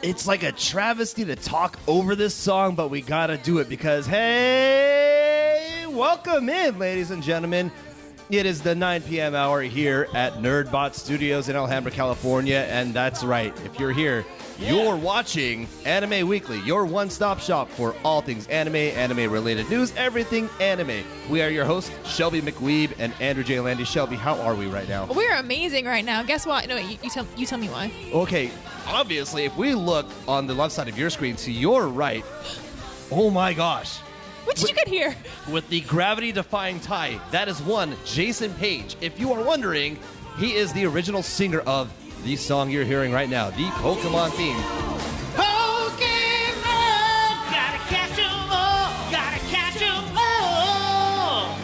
It's like a travesty to talk over this song, but we gotta do it because, hey, welcome in, ladies and gentlemen. It is the 9 p.m. hour here at NERDBOT Studios in Alhambra, California, and that's right. If you're here, you're watching Anime Weekly, your one-stop shop for all things anime, anime-related news, everything anime. We are your hosts, Shelby McWeeb and Andrew J. Landy. Shelby, how are we right now? We're amazing right now. Guess what? No, you tell me why. Okay, obviously, if we look on the left side of your screen to your right, oh my gosh. What did you get here? With the gravity-defying tie, that is one Jason Page. If you are wondering, he is the original singer of the song you're hearing right now, the Pokemon theme. Pokemon, gotta catch 'em all, gotta catch 'em all.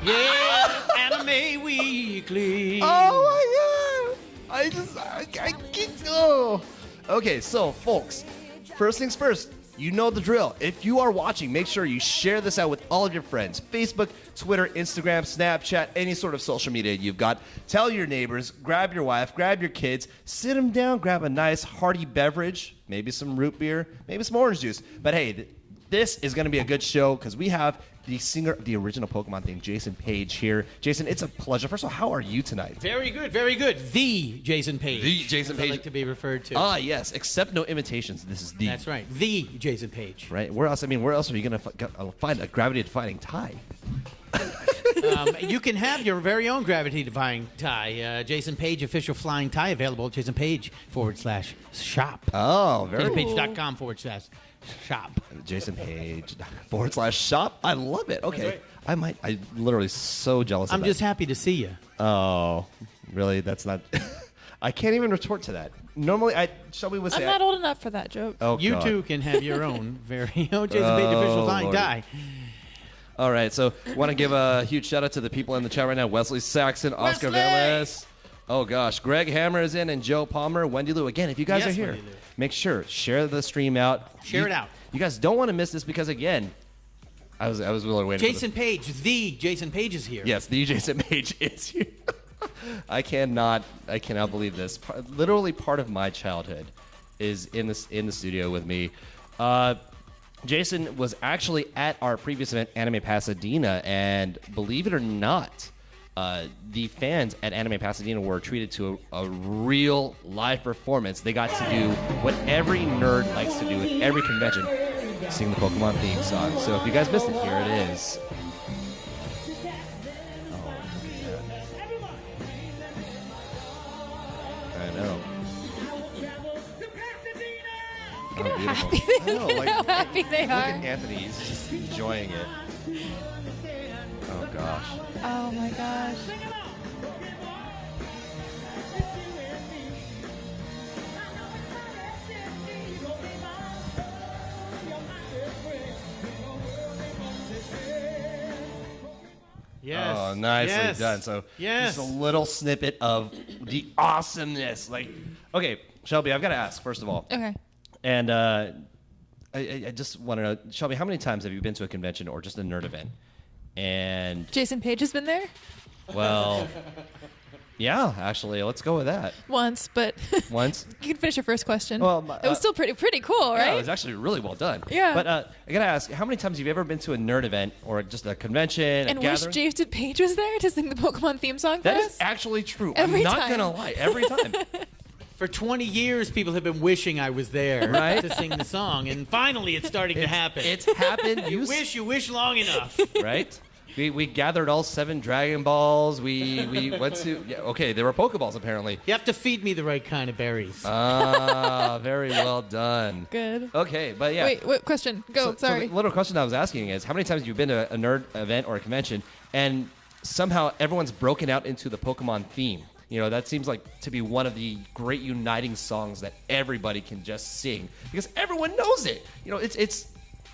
Yeah, Anime Weekly. Oh my god! I can't. Oh. Okay, so folks, first things first. You know the drill. If you are watching, make sure you share this out with all of your friends. Facebook, Twitter, Instagram, Snapchat, any sort of social media you've got. Tell your neighbors, grab your wife, grab your kids, sit them down, grab a nice hearty beverage, maybe some root beer, maybe some orange juice. But hey, this is going to be a good show because we have the singer of the original Pokemon theme, Jason Page, here. Jason, it's a pleasure. First of all, how are you tonight? Very good, very good. The Jason Page. The Jason Page. I like to be referred to. Ah, yes. Accept no imitations. This is the. That's right. The Jason Page. Right. Where else? I mean, where else are you going to find a gravity-defying tie? You can have your very own gravity-defying tie. Jason Page official flying tie available at Jason Page /shop. Oh, very cool. JasonPage.com /shop. Jason Page /shop. I love it. Okay. Right. I'm literally so jealous of I'm that. just happy to see you. Oh, really? That's not. I can't even retort to that. Normally, Shelby would say. I'm not old enough for that joke. Oh, You God. too can have your own very own Jason Page official flying Lord. tie. All right, so want to give a huge shout out to the people in the chat right now. Wesley Saxon, Oscar Wesley! Velez. Oh, gosh. Greg Hammer is in and Joe Palmer. Wendy Lou. Again, if you guys Yes, are here, Wendy Lou. make sure, share the stream out. Share it out. You guys don't want to miss this because, again, I was really waiting Jason Page, the Jason Page is here. Yes, the Jason Page is here. I cannot believe this. Literally part of my childhood is in the studio with me. Jason was actually at our previous event, Anime Pasadena, and believe it or not, the fans at Anime Pasadena were treated to a real live performance. They got to do what every nerd likes to do at every convention, sing the Pokemon theme song. So if you guys missed it, here it is. Oh, look at that. I know. Look at Oh, how beautiful. happy they, I know, like, how happy they Look are. at Anthony. He's just enjoying it. Oh, gosh. Oh my gosh. Yes. Oh, nicely Yes. done. So Yes. just a little snippet of the awesomeness. Like, okay, Shelby, I've got to ask, first of all. Okay. And I just want to know, Shelby, how many times have you been to a convention or just a nerd event? And, Jason Page has been there well, yeah, actually, let's go with that. once, but Once. you can finish your first question. Well, it was still pretty cool, Yeah, right? it was actually really well done. Yeah. But I got to ask, how many times have you ever been to a nerd event or just a convention, and a wish gathering? Jason Page was there to sing the Pokemon theme song for That us? is actually true. Every I'm not time. going to lie. Every time. For 20 years, people have been wishing I was there Right? to sing the song, and finally it's starting to happen. It's happened. you wish long enough. Right? We gathered all 7 Dragon Balls. We went to... Yeah, okay, there were Pokeballs, apparently. You have to feed me the right kind of berries. Ah, very well done. Good. Okay, but yeah. Wait, what question? Go, So sorry. the little question I was asking is, how many times have you been to a nerd event or a convention, and somehow everyone's broken out into the Pokemon theme? You know, that seems like to be one of the great uniting songs that everybody can just sing because everyone knows it. You know, it's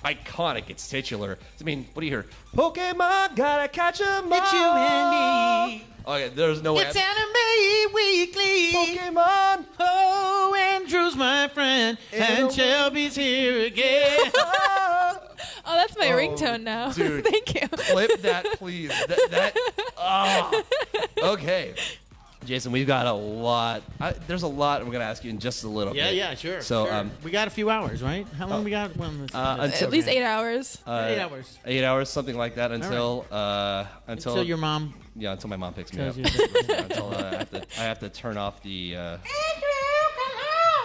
iconic. It's titular. I mean, what do you hear? Pokemon, gotta catch 'em all. It's you and me. Okay, there's no way. It's Anime Weekly. Pokemon. Oh, Andrew's my friend, and Shelby's here again. Oh, that's my ringtone now. dude. Thank you. Clip that, please. Okay. Jason, we've got a lot. There's a lot I'm going to ask you in just a little bit. Yeah, sure. So, sure. We got a few hours, right? How long we got? At least 8 hours. 8 hours. 8 hours, something like that, until Until your mom. Yeah, until my mom picks me up. tells you. Until I have to turn off the.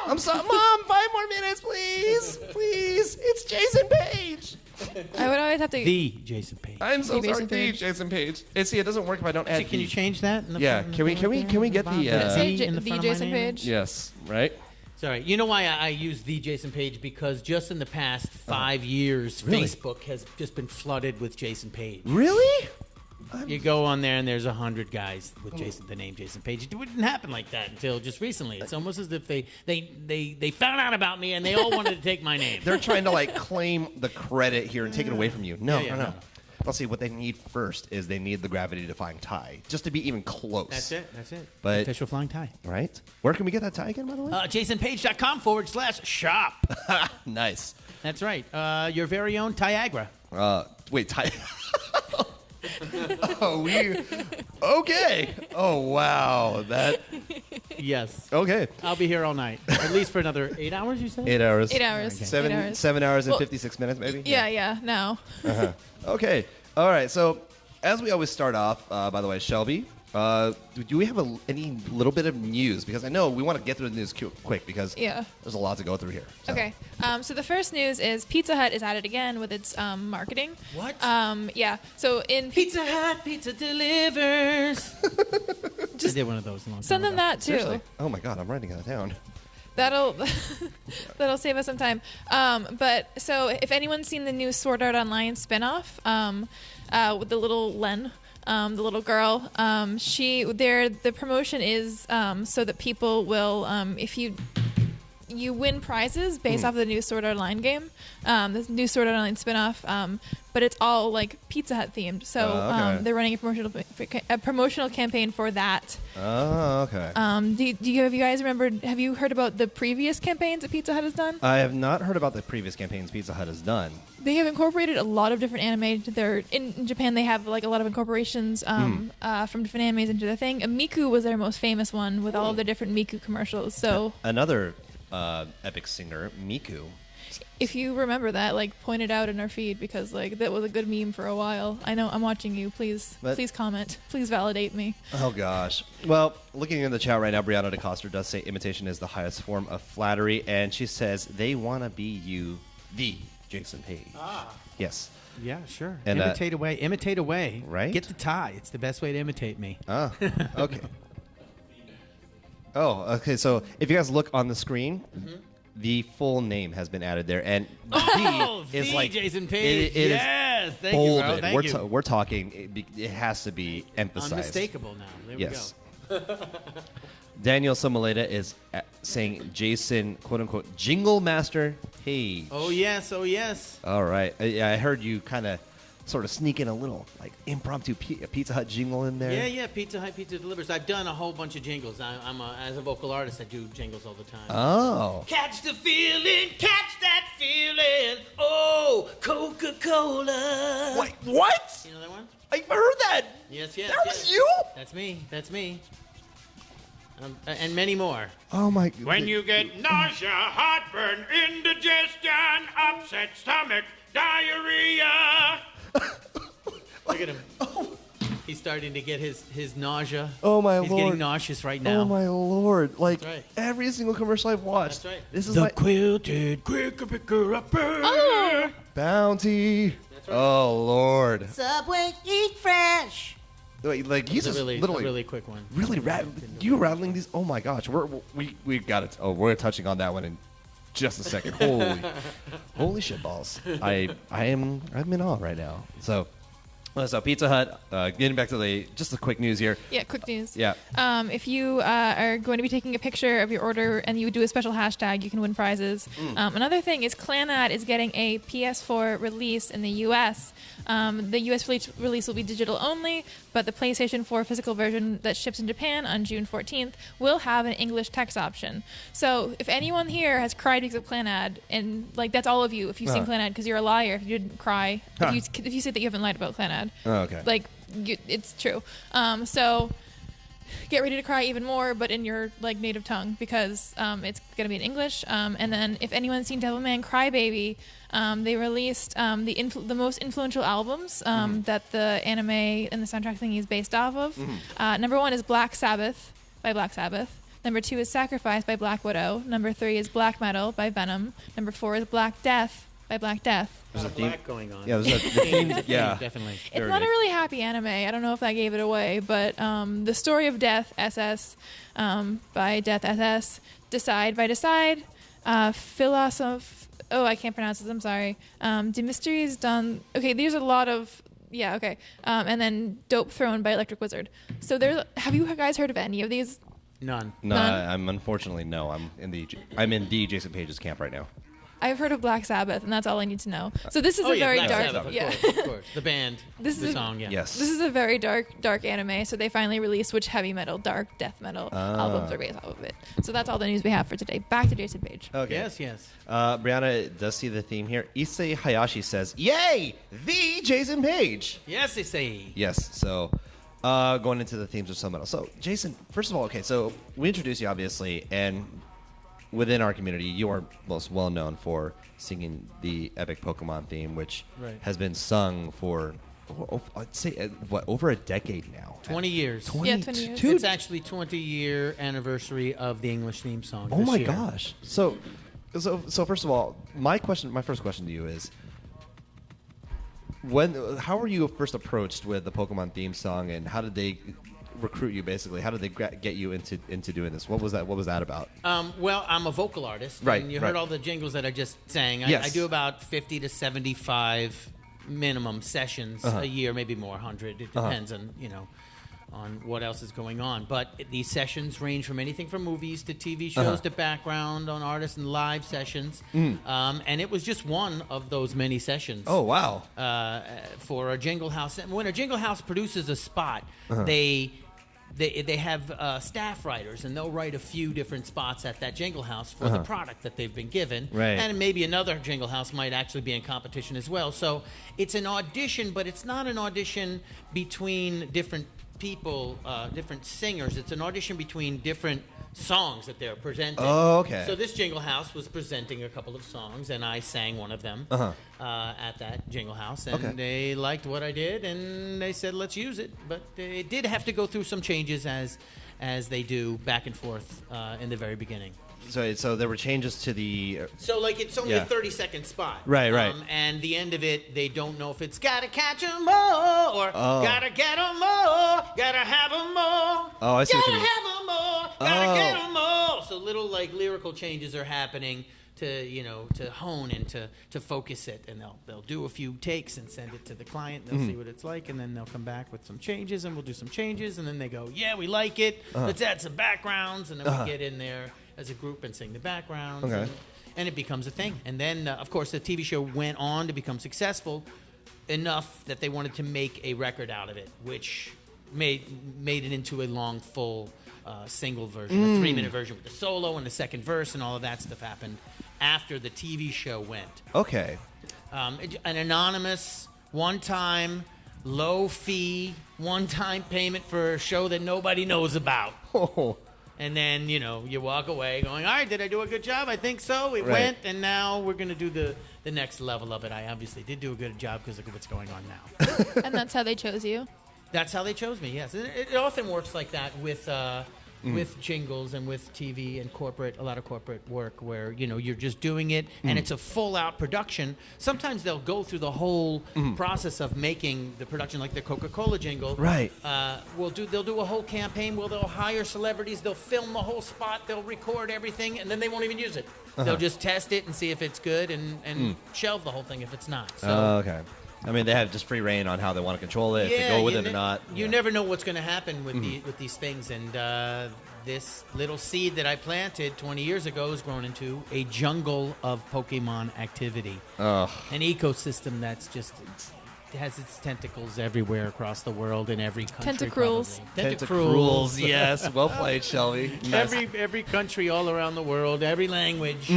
I'm sorry, Mom. 5 more minutes, please, please. It's Jason Page. I would always have to. The Jason Page. I'm so The sorry, Jason the Page. Jason Page. See, it doesn't work if I don't add. Can you change that? In the Yeah, front- can we get the, Say in the the front of my Jason name? Page. Yes, right. Sorry. You know why I use the Jason Page? Because just in the past 5 years, Really? Facebook has just been flooded with Jason Page. Really? You go on there and there's 100 guys with the name Jason Page. It wouldn't happen like that until just recently. It's almost as if they found out about me and they all wanted to take my name. They're trying to like claim the credit here and take it away from you. No, Yeah, no. no. Let's see. What they need first is they need the gravity-defying tie, just to be even close. That's it. That's it. But- Official flying tie. Right? Where can we get that tie again, by the way? JasonPage.com/shop. Nice. That's right. Your very own Tiagra. Wait, tie. Okay. Oh wow, that. Yes. Okay. I'll be here all night. At least for another 8 hours, you said? 8 hours. 8 hours. Okay. 7 8 hours. 7 hours and Well, 56 minutes, maybe. Yeah. Now. Okay. All right. So, as we always start off, by the way, Shelby, do we have any little bit of news? Because I know we want to get through the news quick because Yeah. there's a lot to go through here. So. Okay. So the first news is Pizza Hut is at it again with its marketing. What? Yeah. So in Pizza Hut, pizza delivers. I did one of those a long time send them ago. that too. Seriously. Oh my God, I'm writing that down. That'll save us some time. But so if anyone's seen the new Sword Art Online spinoff with the little Len. The little girl, the promotion is so that people will, if you win prizes based off of the new Sword Art Online game, this new Sword Art Online spinoff, but it's all like Pizza Hut themed. So okay. they're running a promotional campaign for that. Oh, okay. Have you guys remembered? Have you heard about the previous campaigns that Pizza Hut has done? I have not heard about the previous campaigns Pizza Hut has done. They have incorporated a lot of different anime. In Japan, they have like a lot of incorporations from different animes into their thing. Miku was their most famous one with all of the different Miku commercials. So Another epic singer, Miku. if you remember that, like point it out in our feed because like that was a good meme for a while. I know I'm watching you. Please comment. Please validate me. Oh gosh. Well, looking in the chat right now, Brianna DeCoster does say imitation is the highest form of flattery, and she says they want to be you, the Jason Page. Yes. Yeah, sure. And, imitate away. Imitate away. Right? Get the tie. It's the best way to imitate me. Ah, okay. Oh, okay. So if you guys look on the screen, the full name has been added there, and Oh, the is the like Jason Page. It is Yes. Thank you, bro. bolded. Thank you. We're talking. It has to be emphasized. Unmistakable now. There Yes. we go. Daniel Samaleta is saying Jason, quote unquote, Jingle Master Page. Oh, yes. Oh, yes. All right. I heard you kind of sort of sneak in a little like impromptu Pizza Hut jingle in there. Yeah. Pizza Hut, Pizza Delivers. I've done a whole bunch of jingles. As a vocal artist, I do jingles all the time. Oh. Catch the feeling, catch that feeling. Oh, Coca-Cola. Wait, what? You know that one? I've heard that. Yes. That was you? That's me. And many more. Oh my. When you get nausea, heartburn, indigestion, upset stomach, diarrhea. Look at him. He's starting to get his nausea. Oh my He's lord. getting nauseous right now. Oh my lord! Like That's right. every single commercial I've watched. That's right. This is The like quilted quicker picker upper. Oh, Bounty. That's right. Oh lord! Subway, eat fresh. Wait, like he's It's just a literally really quick one. really you rattling these. Oh my gosh! We got it. Oh, we're touching on that one in just a second. Holy shit balls! I'm in awe right now. So Pizza Hut. Getting back to just the quick news here. yeah. Quick news. Yeah. If you are going to be taking a picture of your order and you do a special hashtag, you can win prizes. Another thing is Clannad is getting a PS4 release in the U.S. The U.S. release will be digital only, but the PlayStation 4 physical version that ships in Japan on June 14th will have an English text option. So if anyone here has cried because of Clannad, and like that's all of you, if you've seen Clannad, because you're a liar if you didn't cry, if you say that you haven't lied about Clannad. Oh, okay. Like, it's true. So get ready to cry even more, but in your native tongue, because it's going to be in English. And then if anyone's seen Devilman Crybaby, they released the most influential albums that the anime and the soundtrack thingy is based off of. Number 1 is Black Sabbath by Black Sabbath. Number 2 is Sacrifice by Black Widow. Number 3 is Black Metal by Venom. Number 4 is Black Death by Black Death. There's a black going on. Yeah, there's a theme. Yeah, definitely. It's not a really happy anime. I don't know if that gave it away, but The Story of Death SS by Death SS, Decide by Decide, Philosoph. Oh, I can't pronounce this. I'm sorry. The Mysteries Done. Okay, there's a lot of. Yeah, okay. And then Dope Throne by Electric Wizard. So have you guys heard of any of these? None. No, None? I'm unfortunately no. I'm in the Jason Page's camp right now. I've heard of Black Sabbath, and that's all I need to know. So this is a very Black dark. Sabbath, of yeah. course, of course. The band, This is the a- song, yeah. Yes. This is a very dark anime, so they finally released which heavy metal, dark death metal albums are based off of it. So that's all the news we have for today. Back to Jason Page. Okay. Yes. Brianna does see the theme here. Issei Hayashi says, "Yay, the Jason Page." Yes, they say. Yes. So, going into the themes of some metal. So, Jason, first of all, okay. So we introduced you obviously, and within our community, you are most well known for singing the epic Pokemon theme, which has been sung for, I'd say, over a decade now. 20 years. 20 Yeah, 20 years. Dude, It's actually 20-year anniversary of the English theme song. oh this my year. gosh. So first of all, my first question to you is, how were you first approached with the Pokemon theme song, and how did they recruit you? Basically, how did they get you into doing this? What was that about? Well, I'm a vocal artist. Right, And you right. heard all the jingles that I just sang. Yes. I do about 50 to 75 minimum sessions a year, maybe more, 100. It depends on what else is going on. But these sessions range from anything from movies to TV shows to background on artists and live sessions. And it was just one of those many sessions. Oh wow. For a Jingle House. And when a Jingle House produces a spot, they have staff writers, and they'll write a few different spots at that Jingle House for the product that they've been given. Right. And maybe another Jingle House might actually be in competition as well. So it's an audition, but it's not an audition between different people, different singers. It's an audition between different songs that they're presenting. Oh, okay. So this Jingle House was presenting a couple of songs, and I sang one of them at that Jingle House, and they liked what I did, and they said, let's use it. But it did have to go through some changes as they do back and forth in the very beginning. So there were changes to the. So, it's only a 30-second spot. Right. And the end of it, they don't know if it's gotta catch 'em all or gotta get 'em all, gotta have 'em all. Oh, I see what Gotta you mean. have 'em all, gotta get 'em all. So little, lyrical changes are happening to hone and to focus it. And they'll do a few takes and send it to the client. They'll see what it's like, and then they'll come back with some changes, and we'll do some changes. And then they go, yeah, we like it. Let's add some backgrounds. And then we get in there as a group and sing the backgrounds. Okay. And it becomes a thing. And then, of course, the TV show went on to become successful enough that they wanted to make a record out of it, which made it into a long, full single version, a 3-minute version with the solo and the second verse, and all of that stuff happened after the TV show went. Okay. An anonymous, one-time, low-fee, one-time payment for a show that nobody knows about. Oh. And then, you walk away going, all right, did I do a good job? I think so. It Right. went, and now we're going to do the next level of it. I obviously did do a good job because look at what's going on now. And that's how they chose you. That's how they chose me, yes. And it often works like that with jingles and with TV and a lot of corporate work where, you're just doing it and it's a full-out production. Sometimes they'll go through the whole process of making the production, like the Coca-Cola jingle. Right. They'll do a whole campaign where they'll hire celebrities, they'll film the whole spot, they'll record everything, and then they won't even use it. They'll just test it and see if it's good and shelve the whole thing if it's not. So. Okay. I mean, they have just free reign on how they want to control it, if they go with it or not. You never know what's going to happen with these things, and this little seed that I planted 20 years ago has grown into a jungle of Pokemon activity, an ecosystem that's just has its tentacles everywhere across the world in every country. Tentacruels. Probably. Tentacruels, yes. Well played, Shelby. Nice. Every country all around the world, every language.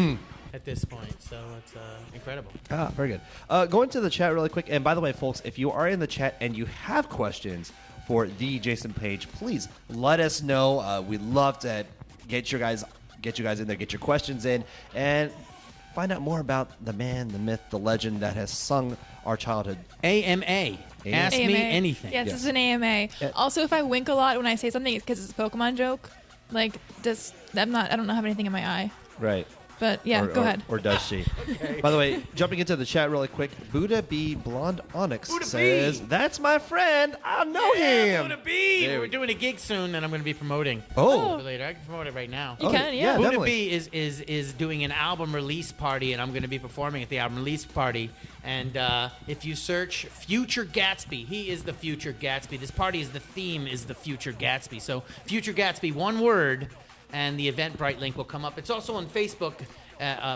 At this point, so it's incredible. Very good. Going to the chat really quick, and by the way, folks, if you are in the chat and you have questions for the Jason Page, please let us know. We'd love to get you guys in there, get your questions in, and find out more about the man, the myth, the legend that has sung our childhood. AMA. Ask me anything. Yes, this is an AMA. Also, if I wink a lot when I say something, it's because it's a Pokemon joke. Like, I don't have anything in my eye. Right. But yeah, go ahead. Or does she? Okay. By the way, jumping into the chat really quick, Buddha B Blonde Onyx says, "That's my friend. I know him." Buddha B. We're doing a gig soon, and I'm going to be promoting. Oh, later. I can promote it right now. You can, yeah. Buddha definitely. B is doing an album release party, and I'm going to be performing at the album release party. And if you search Future Gatsby, he is the Future Gatsby. This party is the theme is the Future Gatsby. So Future Gatsby, one word. And the Eventbrite link will come up. It's also on Facebook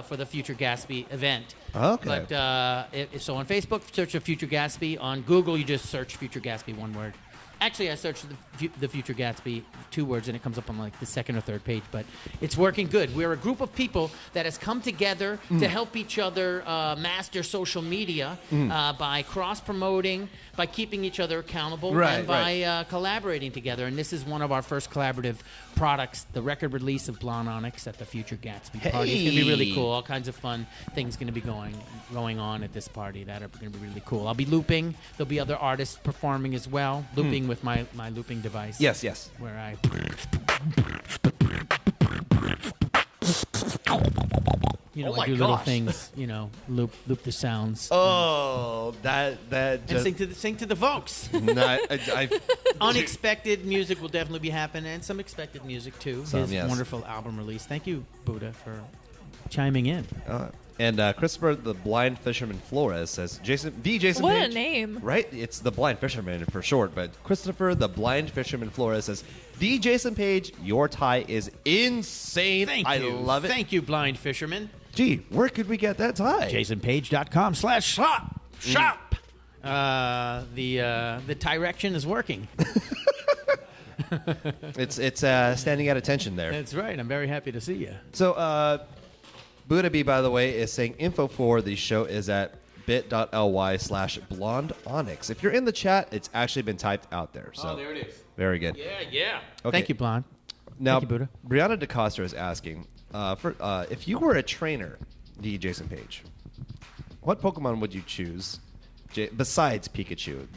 for the Future Gatsby event. Okay. But so on Facebook, search for Future Gatsby. On Google, you just search Future Gatsby, one word. Actually, I searched the Future Gatsby, 2 words, and it comes up on like the second or third page. But it's working good. We're a group of people that has come together to help each other master social media by cross-promoting, by keeping each other accountable, and by collaborating together. And this is one of our first collaborative products, the record release of Blonde Onyx at the Future Gatsby party. It's going to be really cool. All kinds of fun things going to be going on at this party that are going to be really cool. I'll be looping. There'll be other artists performing as well, looping with my looping device. Yes. Where I... I do little things, loop the sounds. Oh, that just... And sing to the folks. Unexpected music will definitely be happening, and some expected music, too. His wonderful album release. Thank you, Buddha, for chiming in. And Christopher, the Blind Fisherman Flores, says, Jason Page. What a name. Right? It's the Blind Fisherman for short, but Christopher, the Blind Fisherman Flores, says, the Jason Page, your tie is insane. Thank I you. love it. Thank you, Blind Fisherman. Gee, where could we get that tie? JasonPage.com/shop. Shop. The direction is working. It's standing at attention there. That's right. I'm very happy to see you. So, Buddha B, by the way, is saying info for the show is at bit.ly/blonde onyx. If you're in the chat, it's actually been typed out there. So there it is. Very good. Yeah. Okay. Thank you, Blonde. Now, Thank you, Buddha. Brianna DeCosta is asking, if you were a trainer, the Jason Page, what Pokemon would you choose besides Pikachu?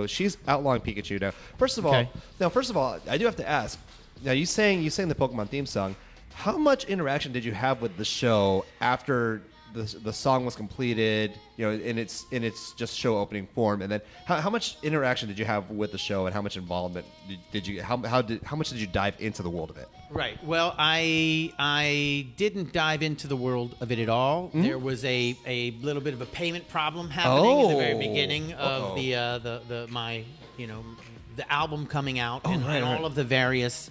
She's outlawing Pikachu now. First of all, I do have to ask. Now, you sang the Pokemon theme song. How much interaction did you have with the show after the song was completed, in its just show opening form, and then how much interaction did you have with the show, and how much involvement did you how much did you dive into the world of it? Right. Well, I didn't dive into the world of it at all. Mm-hmm. There was a little bit of a payment problem happening at the very beginning of the album coming out and all of the various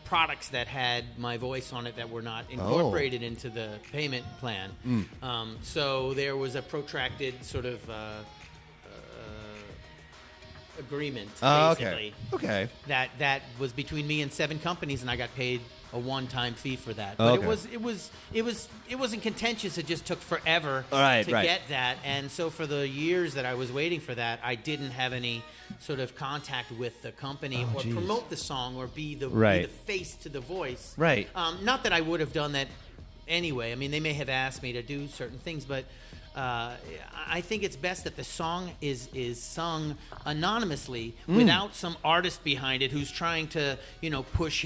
products that had my voice on it that were not incorporated into the payment plan. So there was a protracted sort of agreement, basically. Okay. That was between me and 7 companies, and I got paid a one-time fee for that. But it wasn't contentious. It just took forever to get that. And so for the years that I was waiting for that, I didn't have any sort of contact with the company or promote the song or be the face to the voice. Right. Not that I would have done that anyway. I mean, they may have asked me to do certain things, but I think it's best that the song is sung anonymously without some artist behind it who's trying to, push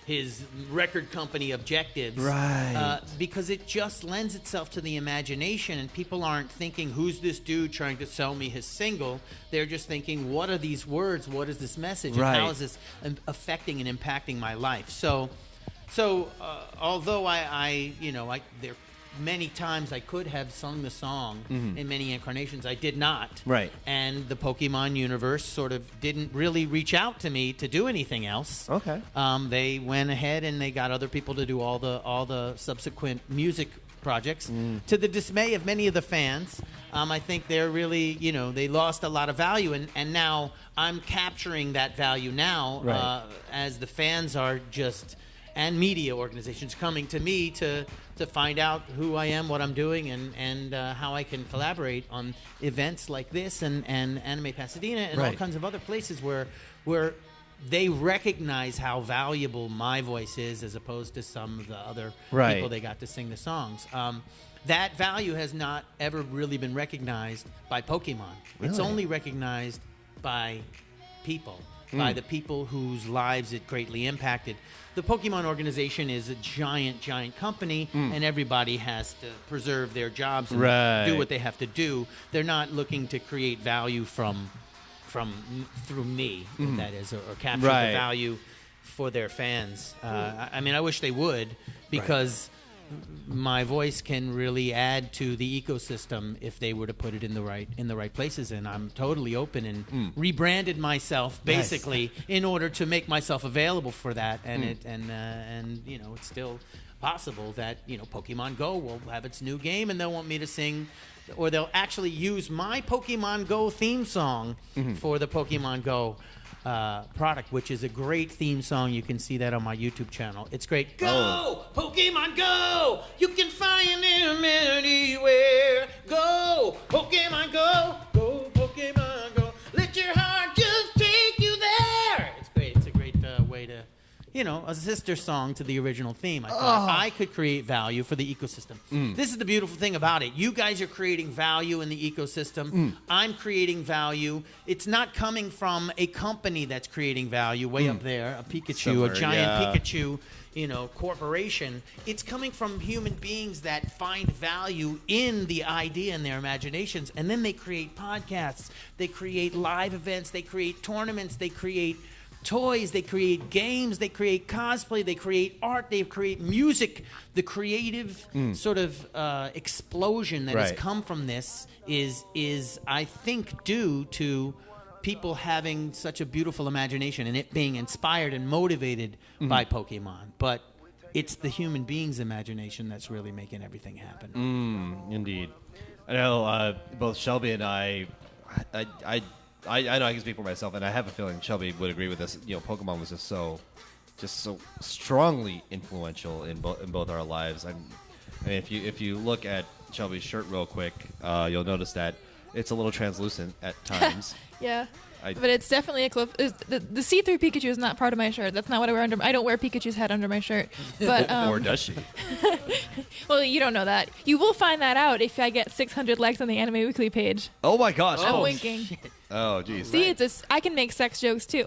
his record company objectives. Right. Because it just lends itself to the imagination, and people aren't thinking, who's this dude trying to sell me his single? They're just thinking, what are these words? What is this message? And how is this affecting and impacting my life? So although there many times I could have sung the song in many incarnations, I did not. Right. And the Pokemon universe sort of didn't really reach out to me to do anything else. Okay. They went ahead and they got other people to do all the subsequent music projects, to the dismay of many of the fans. I think they're really, they lost a lot of value, and now I'm capturing that value now as the fans are just and media organizations coming to me to find out who I am, what I'm doing, and how I can collaborate on events like this and Anime Pasadena and all kinds of other places where they recognize how valuable my voice is as opposed to some of the other people they got to sing the songs. That value has not ever really been recognized by Pokemon. Really? It's only recognized by people, by the people whose lives it greatly impacted. The Pokemon organization is a giant, giant company, and everybody has to preserve their jobs and do what they have to do. They're not looking to create value through me, that is, or capture the value for their fans. I mean, I wish they would, because my voice can really add to the ecosystem if they were to put it in the right places. And I'm totally open and rebranded myself basically in order to make myself available for that. And it's still possible that Pokemon Go will have its new game and they'll want me to sing, or they'll actually use my Pokemon Go theme song for the Pokemon Go product, which is a great theme song. You can see that on my YouTube channel. It's great. Go, Pokemon Go! You can find them anywhere. Go, Pokemon Go! Go, Pokemon Go! Let your heart just take you there! It's great. It's a great way to, a sister song to the original theme. I thought I could create value for the ecosystem. This is the beautiful thing about it. You guys are creating value in the ecosystem. I'm creating value. It's not coming from a company that's creating value way up there, a Pikachu, Somewhere, a giant Pikachu, corporation. It's coming from human beings that find value in the idea in their imaginations, and then they create podcasts, they create live events, they create tournaments, they create toys, they create games, they create cosplay, they create art, they create music. The creative sort of explosion that has come from this is I think due to people having such a beautiful imagination and it being inspired and motivated by Pokemon. But it's the human being's imagination that's really making everything happen. Indeed. I know both Shelby and I know I can speak for myself, and I have a feeling Shelby would agree with this. Pokemon was just so strongly influential in both our lives. I mean, if you look at Shelby's shirt real quick, you'll notice that it's a little translucent at times. Yeah. But it's definitely a clip. The see-through Pikachu is not part of my shirt. That's not what I wear under. I don't wear Pikachu's head under my shirt. But or does she? Well, you don't know that. You will find that out if I get 600 likes on the Anime Weekly page. Oh my gosh! I'm winking. Shit. Oh geez. See, I can make sex jokes too.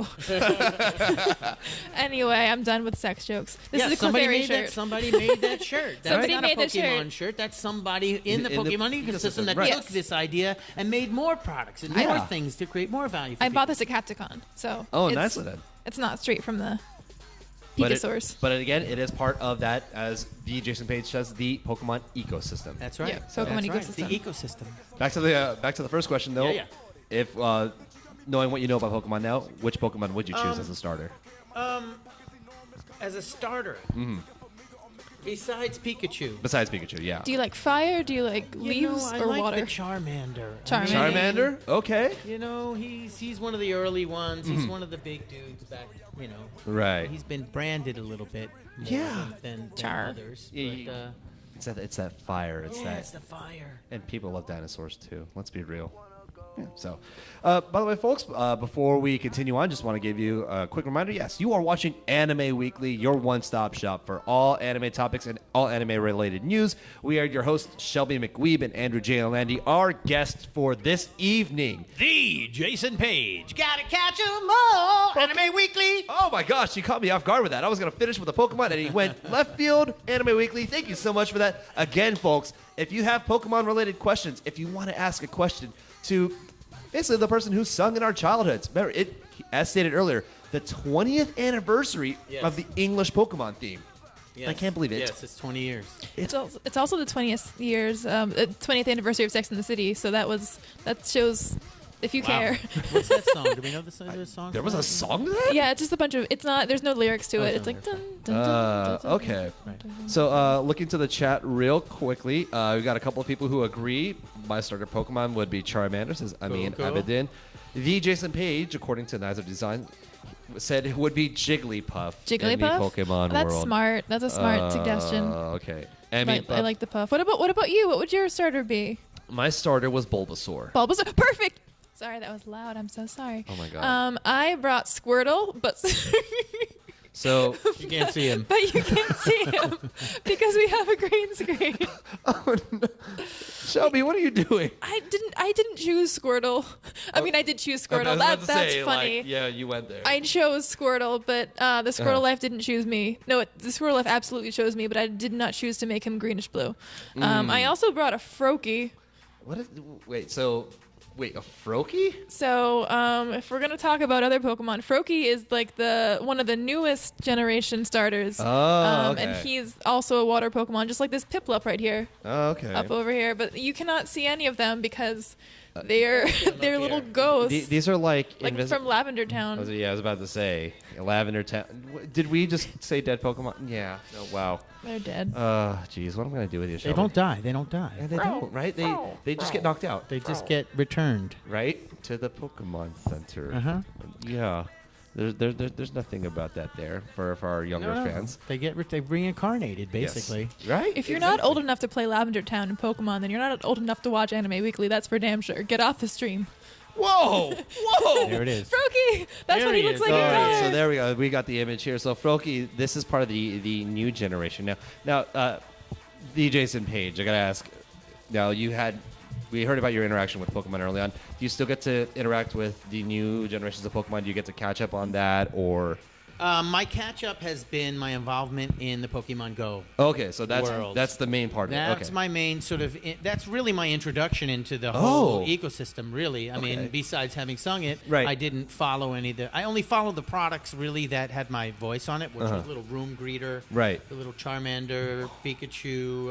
Anyway, I'm done with sex jokes. This is a Clefairy shirt. Somebody made that shirt. That's Somebody not made a that Pokemon shirt. That's somebody in the Pokemon ecosystem that right. took this idea and made more products and more things to create more value for I people. bought this at Capticon, so nicely then. It's not straight from the Pikasaurus. But again, it is part of that, as the Jason Page says, the Pokemon ecosystem. That's right. Yeah, Pokemon That's ecosystem. Right. The ecosystem. Back to the first question though. Yeah. If knowing what you know about Pokemon now, which Pokemon would you choose as a starter? As a starter, besides Pikachu. Besides Pikachu, yeah. Do you like fire? Do you like leaves I or like water? the Charmander. Charmander? Okay. He's one of the early ones. He's one of the big dudes back. Right. He's been branded a little bit more than others. Yeah, But, it's that fire. it's the fire. And people love dinosaurs too. Let's be real. Yeah, so, by the way, folks, before we continue on, just want to give you a quick reminder. Yes, you are watching Anime Weekly, your one-stop shop for all anime topics and all anime-related news. We are your hosts, Shelby McWeeb and Andrew J. Landy, our guests for this evening. The Jason Page. Gotta catch 'em all. Anime Weekly. Oh my gosh, you caught me off guard with that. I was going to finish with a Pokemon, and he went left field, Anime Weekly. Thank you so much for that. Again, folks, if you have Pokemon-related questions, if you want to ask a question to basically the person who sung in our childhoods. Remember, as stated earlier, the 20th anniversary of the English Pokemon theme. Yes. I can't believe it. Yes, it's 20 years. It's also the 20th anniversary of Sex and the City. So that shows if you care. What's that song? Do we know the song? There was a song to that? Yeah, it's just a bunch of. It's not. There's no lyrics to it. It's like. Dun, dun, dun, dun, dun, Okay. So, looking to the chat real quickly, we got a couple of people who agree. My starter Pokemon would be Charmander, says Amin Cool. Abedin. The Jason Page, according to Knives of Design, said it would be Jigglypuff. In the Jigglypuff? Pokemon That's world. smart. That's a smart suggestion. Okay. I like the puff. What about you? What would your starter be? my starter was Bulbasaur. Bulbasaur. Perfect. Sorry, that was loud. I'm so sorry. Oh my god. I brought Squirtle, but So You can't see him. but you can't see him because we have a green screen. oh, no. Shelby, what are you doing? I didn't choose Squirtle. I mean, I did choose Squirtle. I was about to That's say, funny. Like, yeah, you went there. I chose Squirtle, but the Squirtle life didn't choose me. No, the Squirtle life absolutely chose me, but I did not choose to make him greenish blue. I also brought a Froakie. Wait, a Froakie? So, if we're gonna talk about other Pokemon, Froakie is like one of the newest generation starters. Oh, okay. And he's also a water Pokemon, just like this Piplup right here, Oh, okay. up over here. But you cannot see any of them because they're little ghosts, These are like from Lavender Town. I was about to say Lavender Town. Did we just say dead Pokemon? Yeah. Oh, wow. They're dead. Geez, what am I gonna do with you, They Shelby? don't die. They don't die. Yeah, they don't, right? They just get knocked out. They just get returned. Right to the Pokemon Center. Uh-huh. Yeah. There's nothing about that there for our younger fans. They they reincarnated basically. Yes. Right? If you're not old enough to play Lavender Town and Pokemon, then you're not old enough to watch Anime Weekly. That's for damn sure. Get off the stream. Whoa! There it is. Froakie! That's There what he he looks is. like. All in right, color. so there we go. We got the image here. So Froakie, this is part of the new generation. Now, the Jason Page, I gotta ask. Now we heard about your interaction with Pokemon early on. Do you still get to interact with the new generations of Pokemon? Do you get to catch up on that, or? My catch-up has been my involvement in the Pokemon Go. Okay, so World. that's the main part of it. That's Okay. my main sort of. That's really my introduction into the whole Oh. ecosystem. Really, I mean, Okay. besides having sung it, Right. I didn't follow any of the. I only followed the products really that had my voice on it, which was little room greeter, Right. the little Charmander, Pikachu,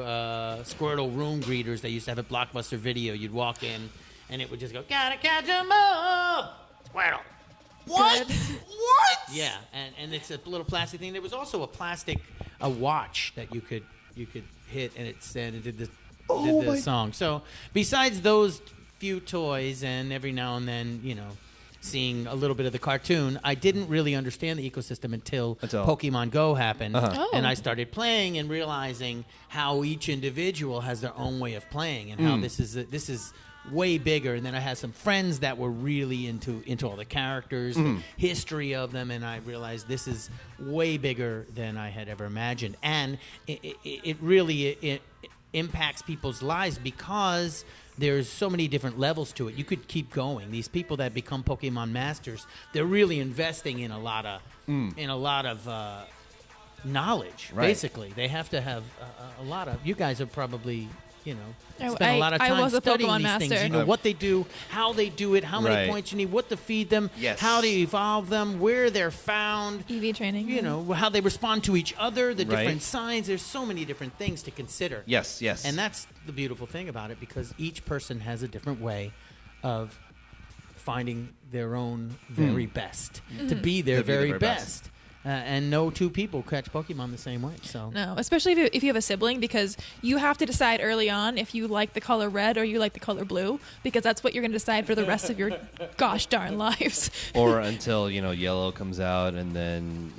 Squirtle room greeters they used to have at Blockbuster Video. You'd walk in, and it would just go, "Gotta catch 'em all, Squirtle." What? Good. What? Yeah, and it's a little plastic thing. There was also a watch that you could hit, and it did the song. So besides those few toys, and every now and then, seeing a little bit of the cartoon, I didn't really understand the ecosystem until Pokemon Go happened, Oh. and I started playing and realizing how each individual has their own way of playing, and how this is way bigger. And then I had some friends that were really into all the characters, the history of them, and I realized this is way bigger than I had ever imagined. And it really impacts people's lives because there's so many different levels to it. You could keep going. These people that become Pokemon masters, they're really investing in a lot of knowledge. Right. Basically, they have to have a lot of. You guys are probably. Spend I a lot of I time was a studying Pokemon these master. things. You know what they do, how they do it, how many Right. points you need, what to feed them, Yes. how to evolve them, where they're found, EV training. how they respond to each other, the Right. different signs. There's so many different things to consider. Yes. And that's the beautiful thing about it, because each person has a different way of finding their own very best, to be their To be the very very best. best. And no two people catch Pokemon the same way. So No, especially if you have a sibling, because you have to decide early on if you like the color red or you like the color blue, because that's what you're going to decide for the rest of your gosh darn lives. Or until yellow comes out, and then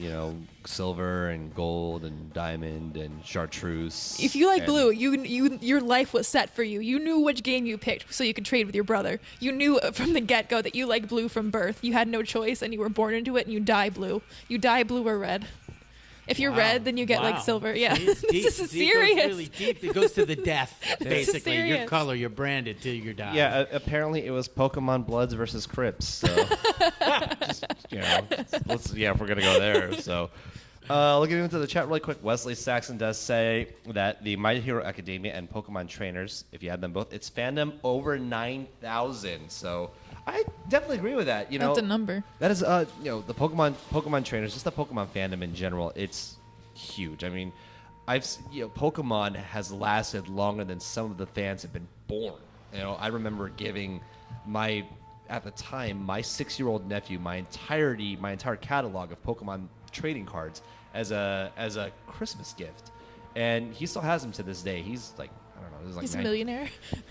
silver and gold and diamond and chartreuse. If you like and- blue, your life was set for you. You knew which game you picked so you could trade with your brother. You knew from the get-go that you like blue from birth. You had no choice, and you were born into it, and you die blue. You die blue or red. If you're red, then you get like Wow. silver. Yeah, See, it's deep. this is See, it serious. goes really deep. It goes to the death, basically. Your serious. color, you're branded till you die. Yeah, apparently it was Pokemon Bloods versus Crips. So, just, if we're gonna go there. So, looking into the chat really quick, Wesley Saxon does say that the My Hero Academia and Pokemon trainers, if you had them both, it's fandom over 9,000. So, I definitely agree with that. That's a number. That is, the Pokemon trainers, just the Pokemon fandom in general, it's huge. I mean, Pokemon has lasted longer than some of the fans have been born. I remember giving at the time, my 6-year-old nephew my entire catalog of Pokemon trading cards as a Christmas gift, and he still has them to this day. He's like, I don't know. It was like He's a millionaire.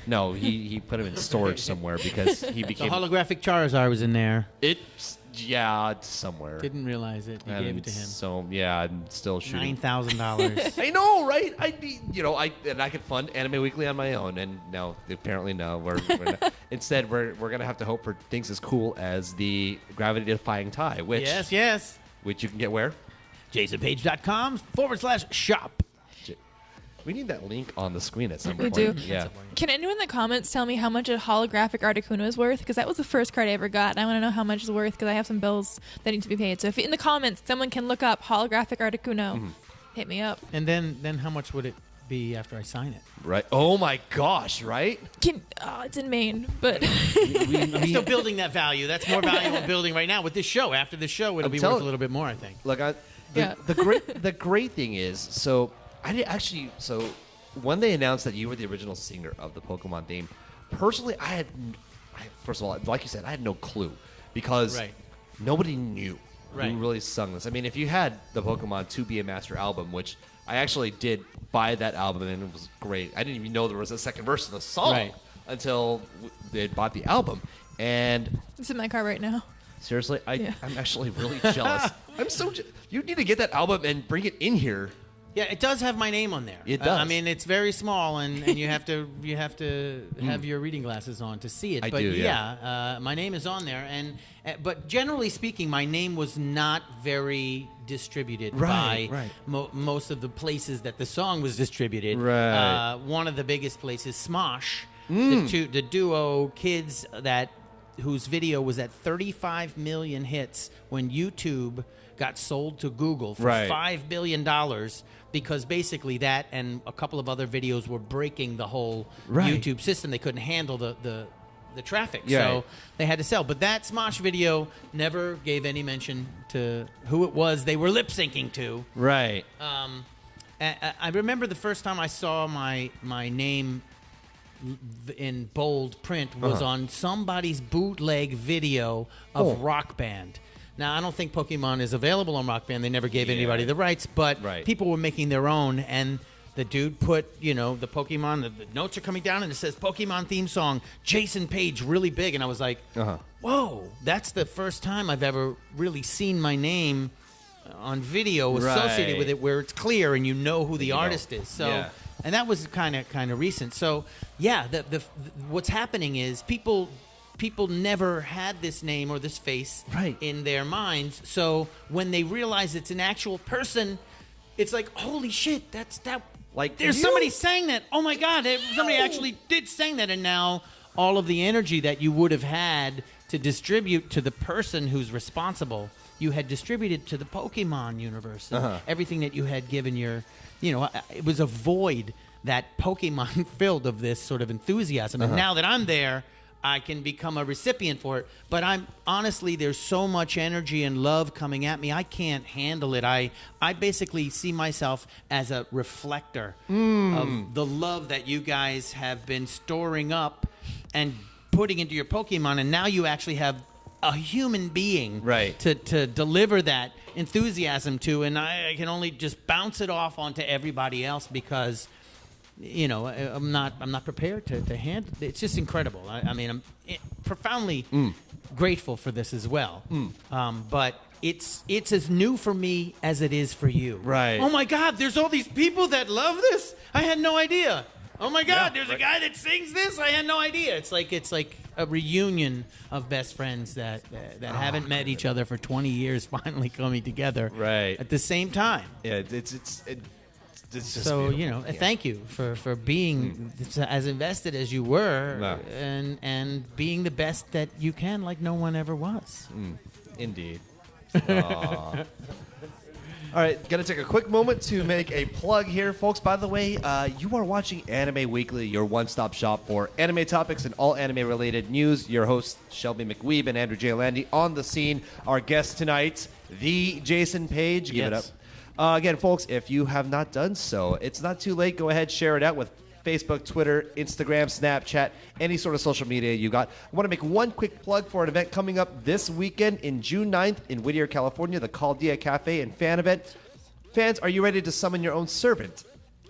No, he put him in storage somewhere because he The became holographic Charizard was in there. it's somewhere. Didn't realize it. You And gave it to him. So yeah, I'm still shooting. $9,000. I know, right? I could fund Anime Weekly on my own, and no, apparently no. We're not. Instead, we're gonna have to hope for things as cool as the gravity-defying tie, which yes. which you can get where? JasonPage.com/shop. We need that link on the screen at some We point. do. Yeah. Can anyone in the comments tell me how much a holographic Articuno is worth? Because that was the first card I ever got, and I want to know how much it's worth because I have some bills that need to be paid. So if in the comments someone can look up holographic Articuno, hit me up. And then how much would it be after I sign it? Right. Oh my gosh! Right. It's in Maine, but I'm still building that value. That's more valuable building right now with this show. After the show, it'll be worth a little bit more, I think. Look, the great thing is, so I did actually. So when they announced that you were the original singer of the Pokemon theme, personally, first of all, like you said, I had no clue because nobody knew who really sung this. I mean, if you had the Pokemon To Be a Master album, which I actually did buy that album and it was great. I didn't even know there was a second verse of the song until they bought the album. And it's in my car right now. seriously, I'm actually really jealous. You need to get that album and bring it in here. Yeah, it does have my name on there. It does. I mean, it's very small, and you have to have your reading glasses on to see it. I but do, yeah. my name is on there, but generally speaking, my name was not very distributed by most of the places that the song was distributed. Right. One of the biggest places, Smosh, the duo kids whose video was at 35 million hits when YouTube got sold to Google for $5 billion because basically that and a couple of other videos were breaking the whole YouTube system. They couldn't handle the traffic, so they had to sell. But that Smosh video never gave any mention to who it was they were lip syncing to. Right. I remember the first time I saw my name in bold print was on somebody's bootleg video of Rock Band. Now, I don't think Pokemon is available on Rock Band. They never gave anybody the rights, but people were making their own, and the dude put, the Pokemon, the notes are coming down, and it says Pokemon theme song, Jason Page, really big, and I was like, whoa, that's the first time I've ever really seen my name on video associated with it where it's clear and you know who the artist is. So, and that was kind of recent. So, yeah, what's happening is people never had this name or this face in their minds. So when they realize it's an actual person, it's like, holy shit, that's that. Like, there's somebody saying that. Oh my God, somebody actually did sing that. And now all of the energy that you would have had to distribute to the person who's responsible, you had distributed to the Pokemon universe. Everything that you had given it was a void that Pokemon filled of this sort of enthusiasm. And now that I'm there, I can become a recipient for it. But honestly, there's so much energy and love coming at me, I can't handle it. I basically see myself as a reflector of the love that you guys have been storing up and putting into your Pokemon, and now you actually have a human being to deliver that enthusiasm to, and I can only just bounce it off onto everybody else because I'm not prepared to handle it. It's just incredible. I mean, I'm profoundly grateful for this as well. But it's as new for me as it is for you. Right. Oh my God, there's all these people that love this. I had no idea. Oh my God, there's a guy that sings this. I had no idea. It's like a reunion of best friends that haven't met each other for 20 years finally coming together at the same time. Yeah, it's just so beautiful. thank you for being as invested as you were and being the best that you can, like no one ever was. Indeed. All right, gonna take a quick moment to make a plug here, folks. By the way, you are watching Anime Weekly, your one-stop shop for anime topics and all anime-related news. Your hosts, Shelby McWeeb and Andrew J. Landy, on the scene. Our guest tonight, the Jason Page. Give it up. Again, folks, if you have not done so, it's not too late. Go ahead, share it out with Facebook, Twitter, Instagram, Snapchat, any sort of social media you got. I want to make one quick plug for an event coming up this weekend in June 9th in Whittier, California, the Caldea Cafe and Fan Event. Fans, are you ready to summon your own servant?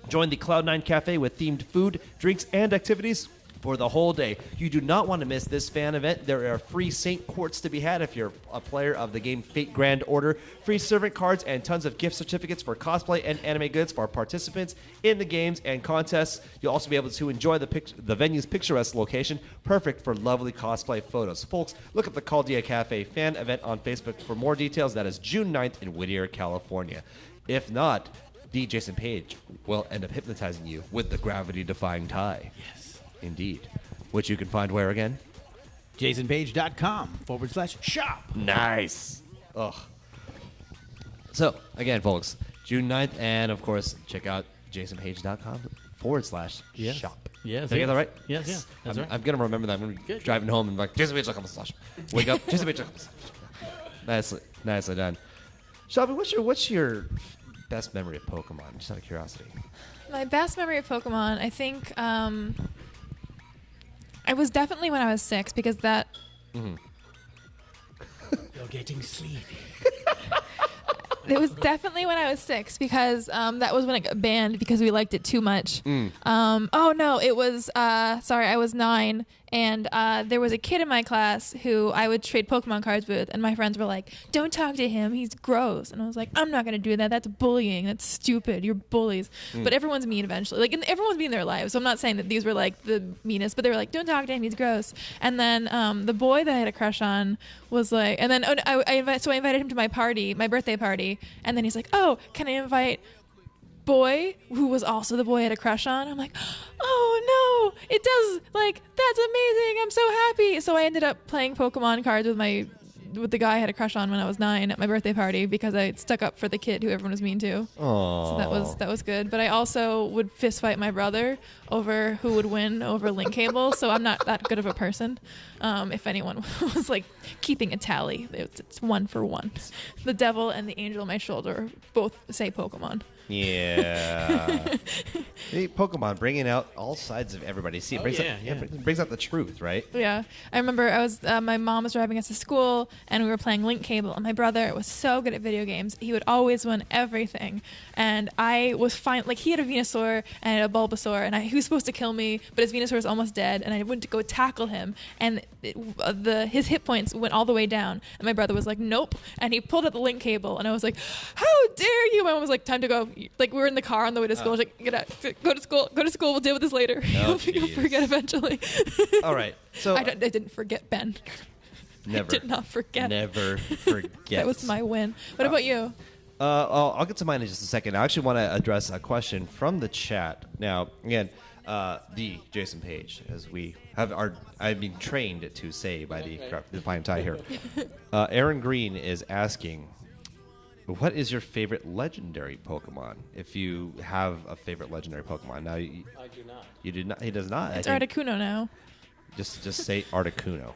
Join the Cloud9 Cafe with themed food, drinks, and activities for the whole day. You do not want to miss this fan event. There are free Saint Quartz to be had if you're a player of the game Fate Grand Order, free servant cards, and tons of gift certificates for cosplay and anime goods for participants in the games and contests. You'll also be able to enjoy the venue's picturesque location, perfect for lovely cosplay photos. Folks, look up the Caldia Cafe fan event on Facebook for more details. That is June 9th in Whittier, California. If not, the Jason Page will end up hypnotizing you with the gravity-defying tie. Yes. Indeed. Which you can find where again? JasonPage.com/shop. Nice. Ugh. So, again, folks, June 9th, and of course, check out JasonPage.com/shop. Yes. Did I get that right? Yes, yeah. That's right. I'm going to remember that. I'm going to be Good. driving home and be like, JasonPage.com/. Wake up, JasonPage.com/. Nicely done. Shelby, what's your best memory of Pokemon? Just out of curiosity. My best memory of Pokemon, I think, it was definitely when I was 6 because that. You're getting sleepy. It was definitely when I was 6 because that was when it got banned because we liked it too much. Oh no, it was I was 9, and there was a kid in my class who I would trade Pokemon cards with, and my friends were like, "Don't talk to him, he's gross." And I was like, "I'm not gonna do that. That's bullying. That's stupid. You're bullies." But everyone's mean eventually. Like, and everyone's mean in their lives. So I'm not saying that these were like the meanest, but they were like, "Don't talk to him. He's gross." And then the boy that I had a crush on was like, and then I invited him to my party, my birthday party, and then he's like, "Oh, can I invite boy," who was also the boy I had a crush on? I'm like, "Oh no, it does, like, that's amazing, I'm so happy." So I ended up playing Pokemon cards with the guy I had a crush on when I was 9 at my birthday party because I stuck up for the kid who everyone was mean to. Aww. So that was good. But I also would fist fight my brother over who would win over link cable, so I'm not that good of a person. If anyone was like keeping a tally, it's 1 for 1. The devil and the angel on my shoulder both say Pokemon. Yeah. Hey, Pokemon bringing out all sides of everybody. See, it brings, brings out the truth, right? Yeah. I remember I was my mom was driving us to school, and we were playing Link Cable, and my brother was so good at video games. He would always win everything. And I was fine. Like, he had a Venusaur and a Bulbasaur, and he was supposed to kill me, but his Venusaur was almost dead, and I went to go tackle him, and his hit points went all the way down. And my brother was like, "Nope." And he pulled out the Link Cable, and I was like, "How dare you?" My mom was like, "Time to go." Like, we were in the car on the way to school. I was like, "Get out, go to school, we'll deal with this later." Oh, You'll forget eventually. All right. So I didn't forget Ben. Never. I did not forget. Never forget. That was my win. What about you? I'll get to mine in just a second. I actually want to address a question from the chat. Now, again, the Jason Page, as we have I've been trained to say by the Defiant Tie here. Aaron Green is asking, what is your favorite legendary Pokemon? If you have a favorite legendary Pokemon. Now, I do not. You do not? He does not. It's Articuno now. Just say Articuno.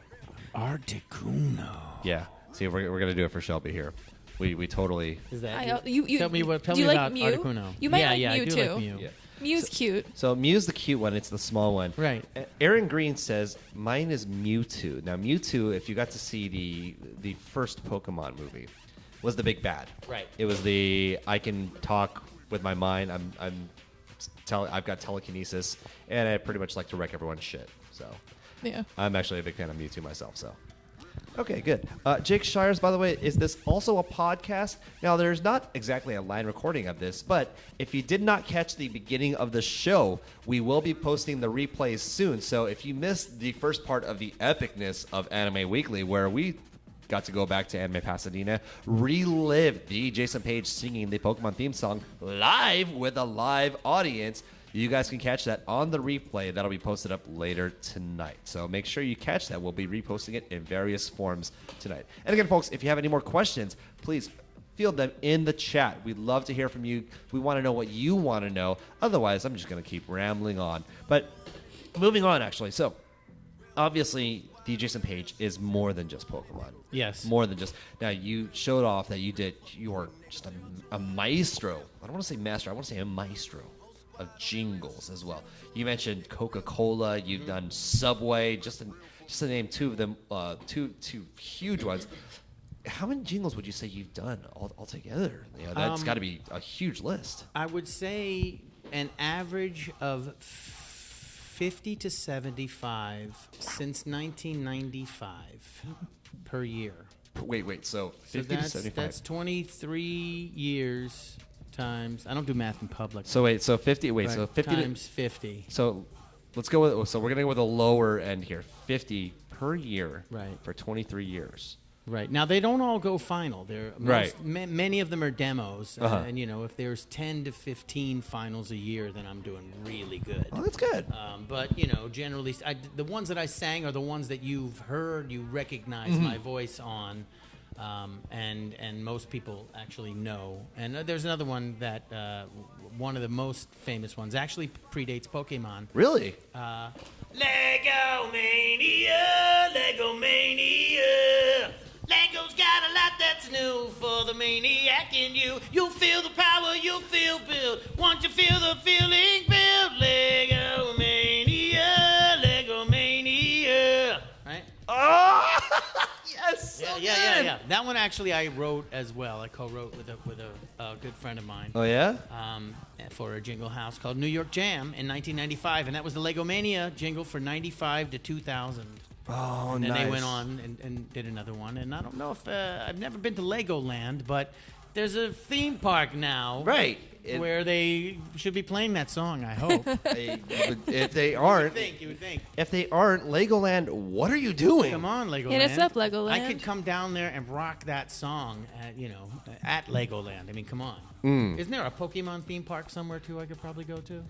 Articuno. Yeah. See, we're going to do it for Shelby here. We totally... Is that Tell me tell me like about Mew? Articuno. You might like I Mew, do too. like Mew. Yeah. Mew's cute. So Mew's the cute one. It's the small one. Right. Aaron Green says, mine is Mewtwo. Now, Mewtwo, if you got to see the first Pokemon movie, was the big bad. Right. It was the, I can talk with my mind. I've got telekinesis, and I pretty much like to wreck everyone's shit. So Yeah. I'm actually a big fan of Mewtwo myself, so. Okay, good. Jake Shires, by the way, is this also a podcast? Now, there's not exactly a live recording of this, but if you did not catch the beginning of the show, we will be posting the replays soon. So if you missed the first part of the epicness of Anime Weekly, where we got to go back to Anime Pasadena, relive the Jason Page singing the Pokemon theme song live with a live audience, you guys can catch that on the replay. That'll be posted up later tonight. So make sure you catch that. We'll be reposting it in various forms tonight. And again, folks, if you have any more questions, please field them in the chat. We'd love to hear from you. We want to know what you want to know. Otherwise, I'm just going to keep rambling on. But moving on, actually. So, obviously, the Jason Page is more than just Pokemon. Yes. More than just... Now, you showed off that you're just a maestro. I don't want to say master. I want to say a maestro of jingles as well. You mentioned Coca-Cola. You've done Subway. Just to name two of them, two huge ones. How many jingles would you say you've done altogether? You know, that's got to be a huge list. I would say an average of 50 to 75 since 1995 per year. Wait. So 50 So to 75. that's 23 years times. I don't do math in public. So wait. So 50. Wait. Right, So 50 times 50. So let's go with. So we're gonna go with the lower end here. 50 per year. Right. For 23 years. Right. Now, they don't all go final. Right. Many of them are demos. Uh-huh. And, if there's 10 to 15 finals a year, then I'm doing really good. Oh, that's good. But, generally, the ones that I sang are the ones that you've heard, you recognize my voice on, and most people actually know. And there's another one that, one of the most famous ones, actually predates Pokemon. Really? Lego Mania, Lego Mania. Lego's got a lot that's new for the maniac in you. You'll feel the power, you'll feel build. Once you feel the feeling build, Lego Mania, Lego Mania. Right? Oh, yes. So Yeah. That one actually I wrote as well. I co-wrote with a good friend of mine. Oh yeah. For a jingle house called New York Jam in 1995, and that was the Lego Mania jingle for 95 to 2000. Oh, and then nice. they went on and did another one. And I don't know if I've never been to Legoland, but there's a theme park now, Right. where they should be playing that song. I hope. If they aren't, You would think. if they aren't, Legoland, what are you doing? Come on, Legoland. Hit us up, Legoland. I could come down there and rock that song at Legoland. I mean, come on. Isn't there a Pokemon theme park somewhere too I could probably go to?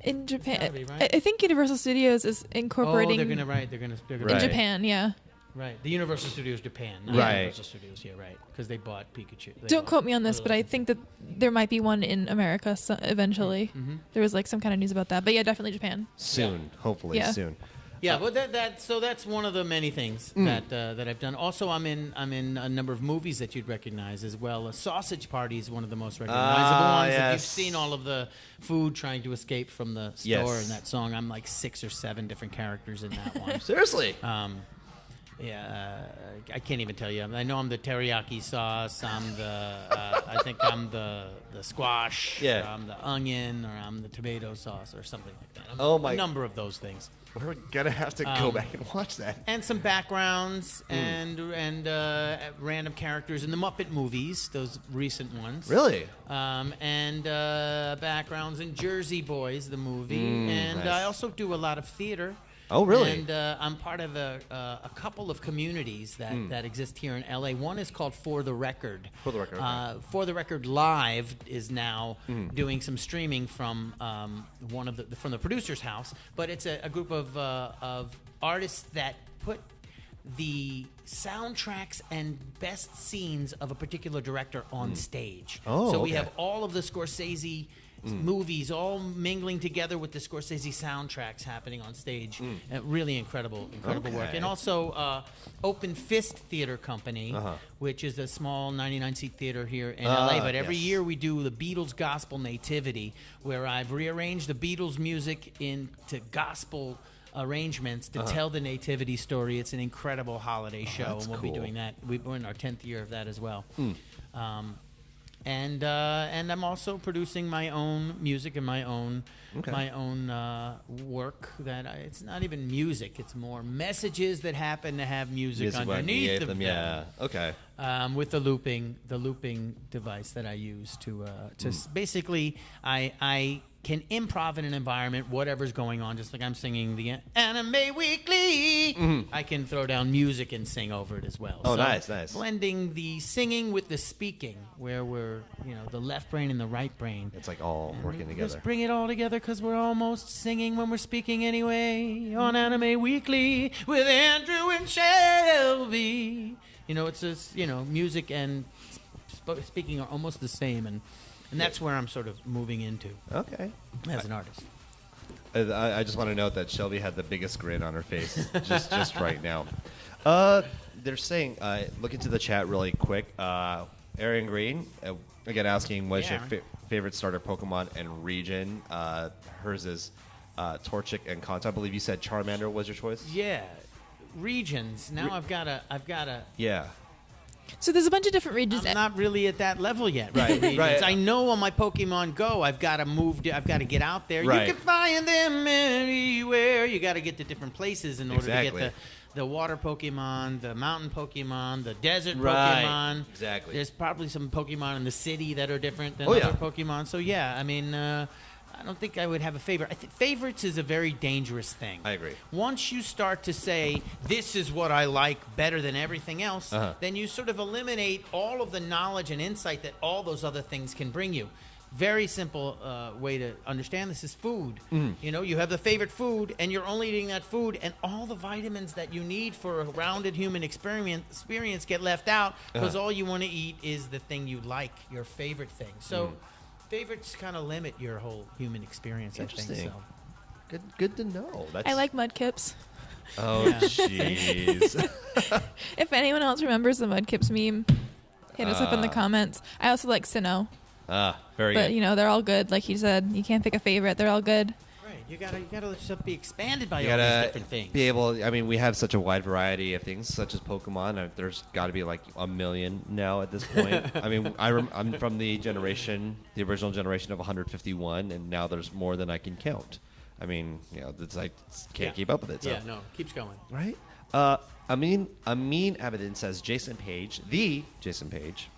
In Japan, gotta be, right? I think Universal Studios is incorporating. They're gonna in Right. Japan, yeah. Right, the Universal Studios Japan, not Right. Universal Studios here, right? Because they bought Pikachu. Don't quote me on this, but I think that there might be one in America eventually. There was some kind of news about that, but yeah, definitely Japan. Soon, hopefully Yeah. soon. Yeah, but that's one of the many things that I've done. Also, I'm in a number of movies that you'd recognize as well. Sausage Party is one of the most recognizable ones. If you've Yes. seen all of the food trying to escape from the store Yes. in that song, I'm like 6 or 7 different characters in that one. Seriously. I can't even tell you. I know I'm the teriyaki sauce. I'm I think I'm the squash. Yeah. Or I'm the onion, or I'm the tomato sauce, or something like that. Oh, my- A number of those things. We're gonna have to go back and watch that. And some backgrounds and random characters in the Muppet movies, those recent ones. Really? And backgrounds in Jersey Boys, the movie. And nice. I also do a lot of theater. Oh, really? And I'm part of a couple of communities that exist here in LA. One is called For the Record. For the Record, okay. For the Record Live is now doing some streaming from from the producer's house, but it's a group of artists that put the soundtracks and best scenes of a particular director on stage. Oh, so we okay. have all of the Scorsese movies all mingling together with the Scorsese soundtracks happening on stage. Really incredible work. Okay. And also Open Fist Theater Company, which is a small 99-seat theater here in LA. But every yes. year we do the Beatles Gospel Nativity, where I've rearranged the Beatles music into gospel arrangements to tell the nativity story. It's an incredible holiday show, that's and we'll be cool. doing that. We're in our 10th year of that as well. And I'm also producing my own music and my own work. It's not even music; it's more messages that happen to have music underneath them. Yeah. Okay. With the looping device that I use to basically I can improv in an environment, whatever's going on, just like I'm singing the Anime Weekly. I can throw down music and sing over it as well. Oh, So nice. blending the singing with the speaking, where we're, the left brain and the right brain. It's like all working together. Just bring it all together, because we're almost singing when we're speaking anyway on Anime Weekly with Andrew and Shelby. It's just, music and speaking are almost the same, and that's where I'm sort of moving into Okay. as an artist. I just want to note that Shelby had the biggest grin on her face just right now. They're saying, look into the chat really quick. Aaron Green, again, asking what's Yeah, your favorite starter Pokemon and region. Hers is Torchic and Kanto. I believe you said Charmander was your choice. Yeah, regions. Now I've got a Yeah. So there's a bunch of different regions. I'm not really at that level yet. Right, Regions. right. I know on my Pokemon Go, I've got to move. I've got to get out there. Right. You can find them anywhere. You got to get to different places in order to get the water Pokemon, the mountain Pokemon, the desert Pokemon. Exactly. There's probably some Pokemon in the city that are different than Oh, yeah. other Pokemon. So yeah, I mean, I don't think I would have a favorite. I think favorites is a very dangerous thing. I agree. Once you start to say, this is what I like better than everything else, then you sort of eliminate all of the knowledge and insight that all those other things can bring you. Very simple way to understand this is food. You know, you have the favorite food, and you're only eating that food, and all the vitamins that you need for a rounded human experience get left out because all you want to eat is the thing you like, your favorite thing. So favorites kind of limit your whole human experience, I think. Interesting. So. Good to know. I like Mudkips. Oh, jeez. If anyone else remembers the Mudkips meme, hit us up in the comments. I also like Sinnoh. Very But, good. you know, they're all good. Like you said, you can't pick a favorite. They're all good. Right. You gotta let yourself be expanded by You all these gotta different things. be able. I mean, we have such a wide variety of things, such as Pokemon. There's got to be like a million now at this point. I mean, I'm from the original generation of 151, and now there's more than I can count. I mean, you know, it's like can't keep up with it. So. Yeah, no, keeps going. Right. Amin Abedin says the Jason Page,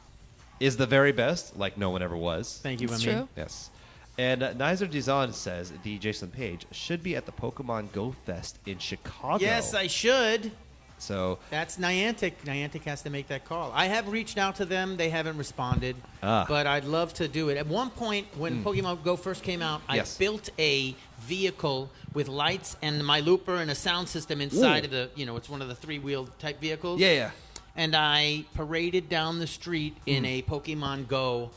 is the very best, like no one ever was. Thank you, It's Amin. true. Yes. And Nizer Dizon says the Jason Page should be at the Pokemon Go Fest in Chicago. Yes, I should. So That's Niantic. Niantic has to make that call. I have reached out to them. They haven't responded. But I'd love to do it. At one point, when Pokemon Go first came out, Yes. I built a vehicle with lights and my looper and a sound system inside of the, it's one of the three-wheeled type vehicles. yeah. And I paraded down the street in a Pokemon Go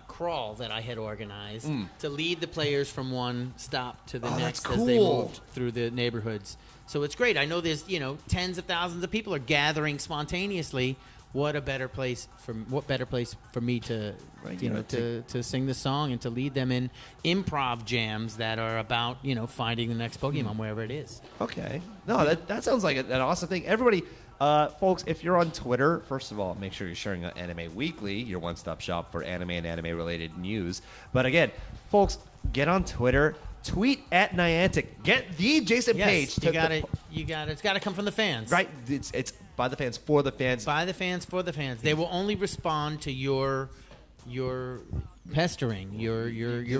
crawl that I had organized to lead the players from one stop to the next that's as they cool. moved through the neighborhoods. So it's great. I know there's tens of thousands of people are gathering spontaneously. What better place for me to to sing the song and to lead them in improv jams that are about finding the next Pokemon wherever it is. Okay. No, that sounds like an awesome thing. Everybody, folks, if you're on Twitter, first of all, make sure you're sharing Anime Weekly, your one-stop shop for anime and anime-related news. But again, folks, get on Twitter. Tweet at Niantic. Get the Jason Page. You got it. It's got to come from the fans. Right. It's by the fans, for the fans. By the fans, for the fans. They will only respond to your pestering, your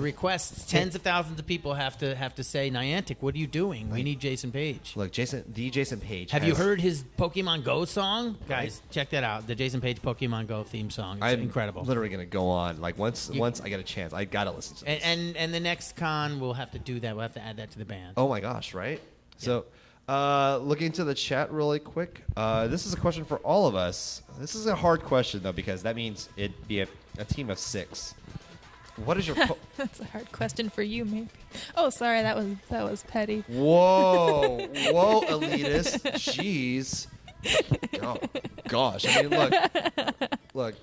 requests. Tens of thousands of people have to say, Niantic, what are you doing? We need Jason Page. Look, the Jason Page. Have you heard his Pokemon Go song? Guys, check that out. The Jason Page Pokemon Go theme song. It's incredible. Literally going to go on. Like once I get a chance, I got to listen to this. And the next con, we'll have to do that. We'll have to add that to the band. Oh my gosh, right? Yeah. So, looking to the chat really quick. This is a question for all of us. This is a hard question though because that means it'd be a team of 6. What is your? That's a hard question for you, maybe. Oh, sorry, that was petty. Whoa, elitist. Jeez. Oh, gosh. I mean, look.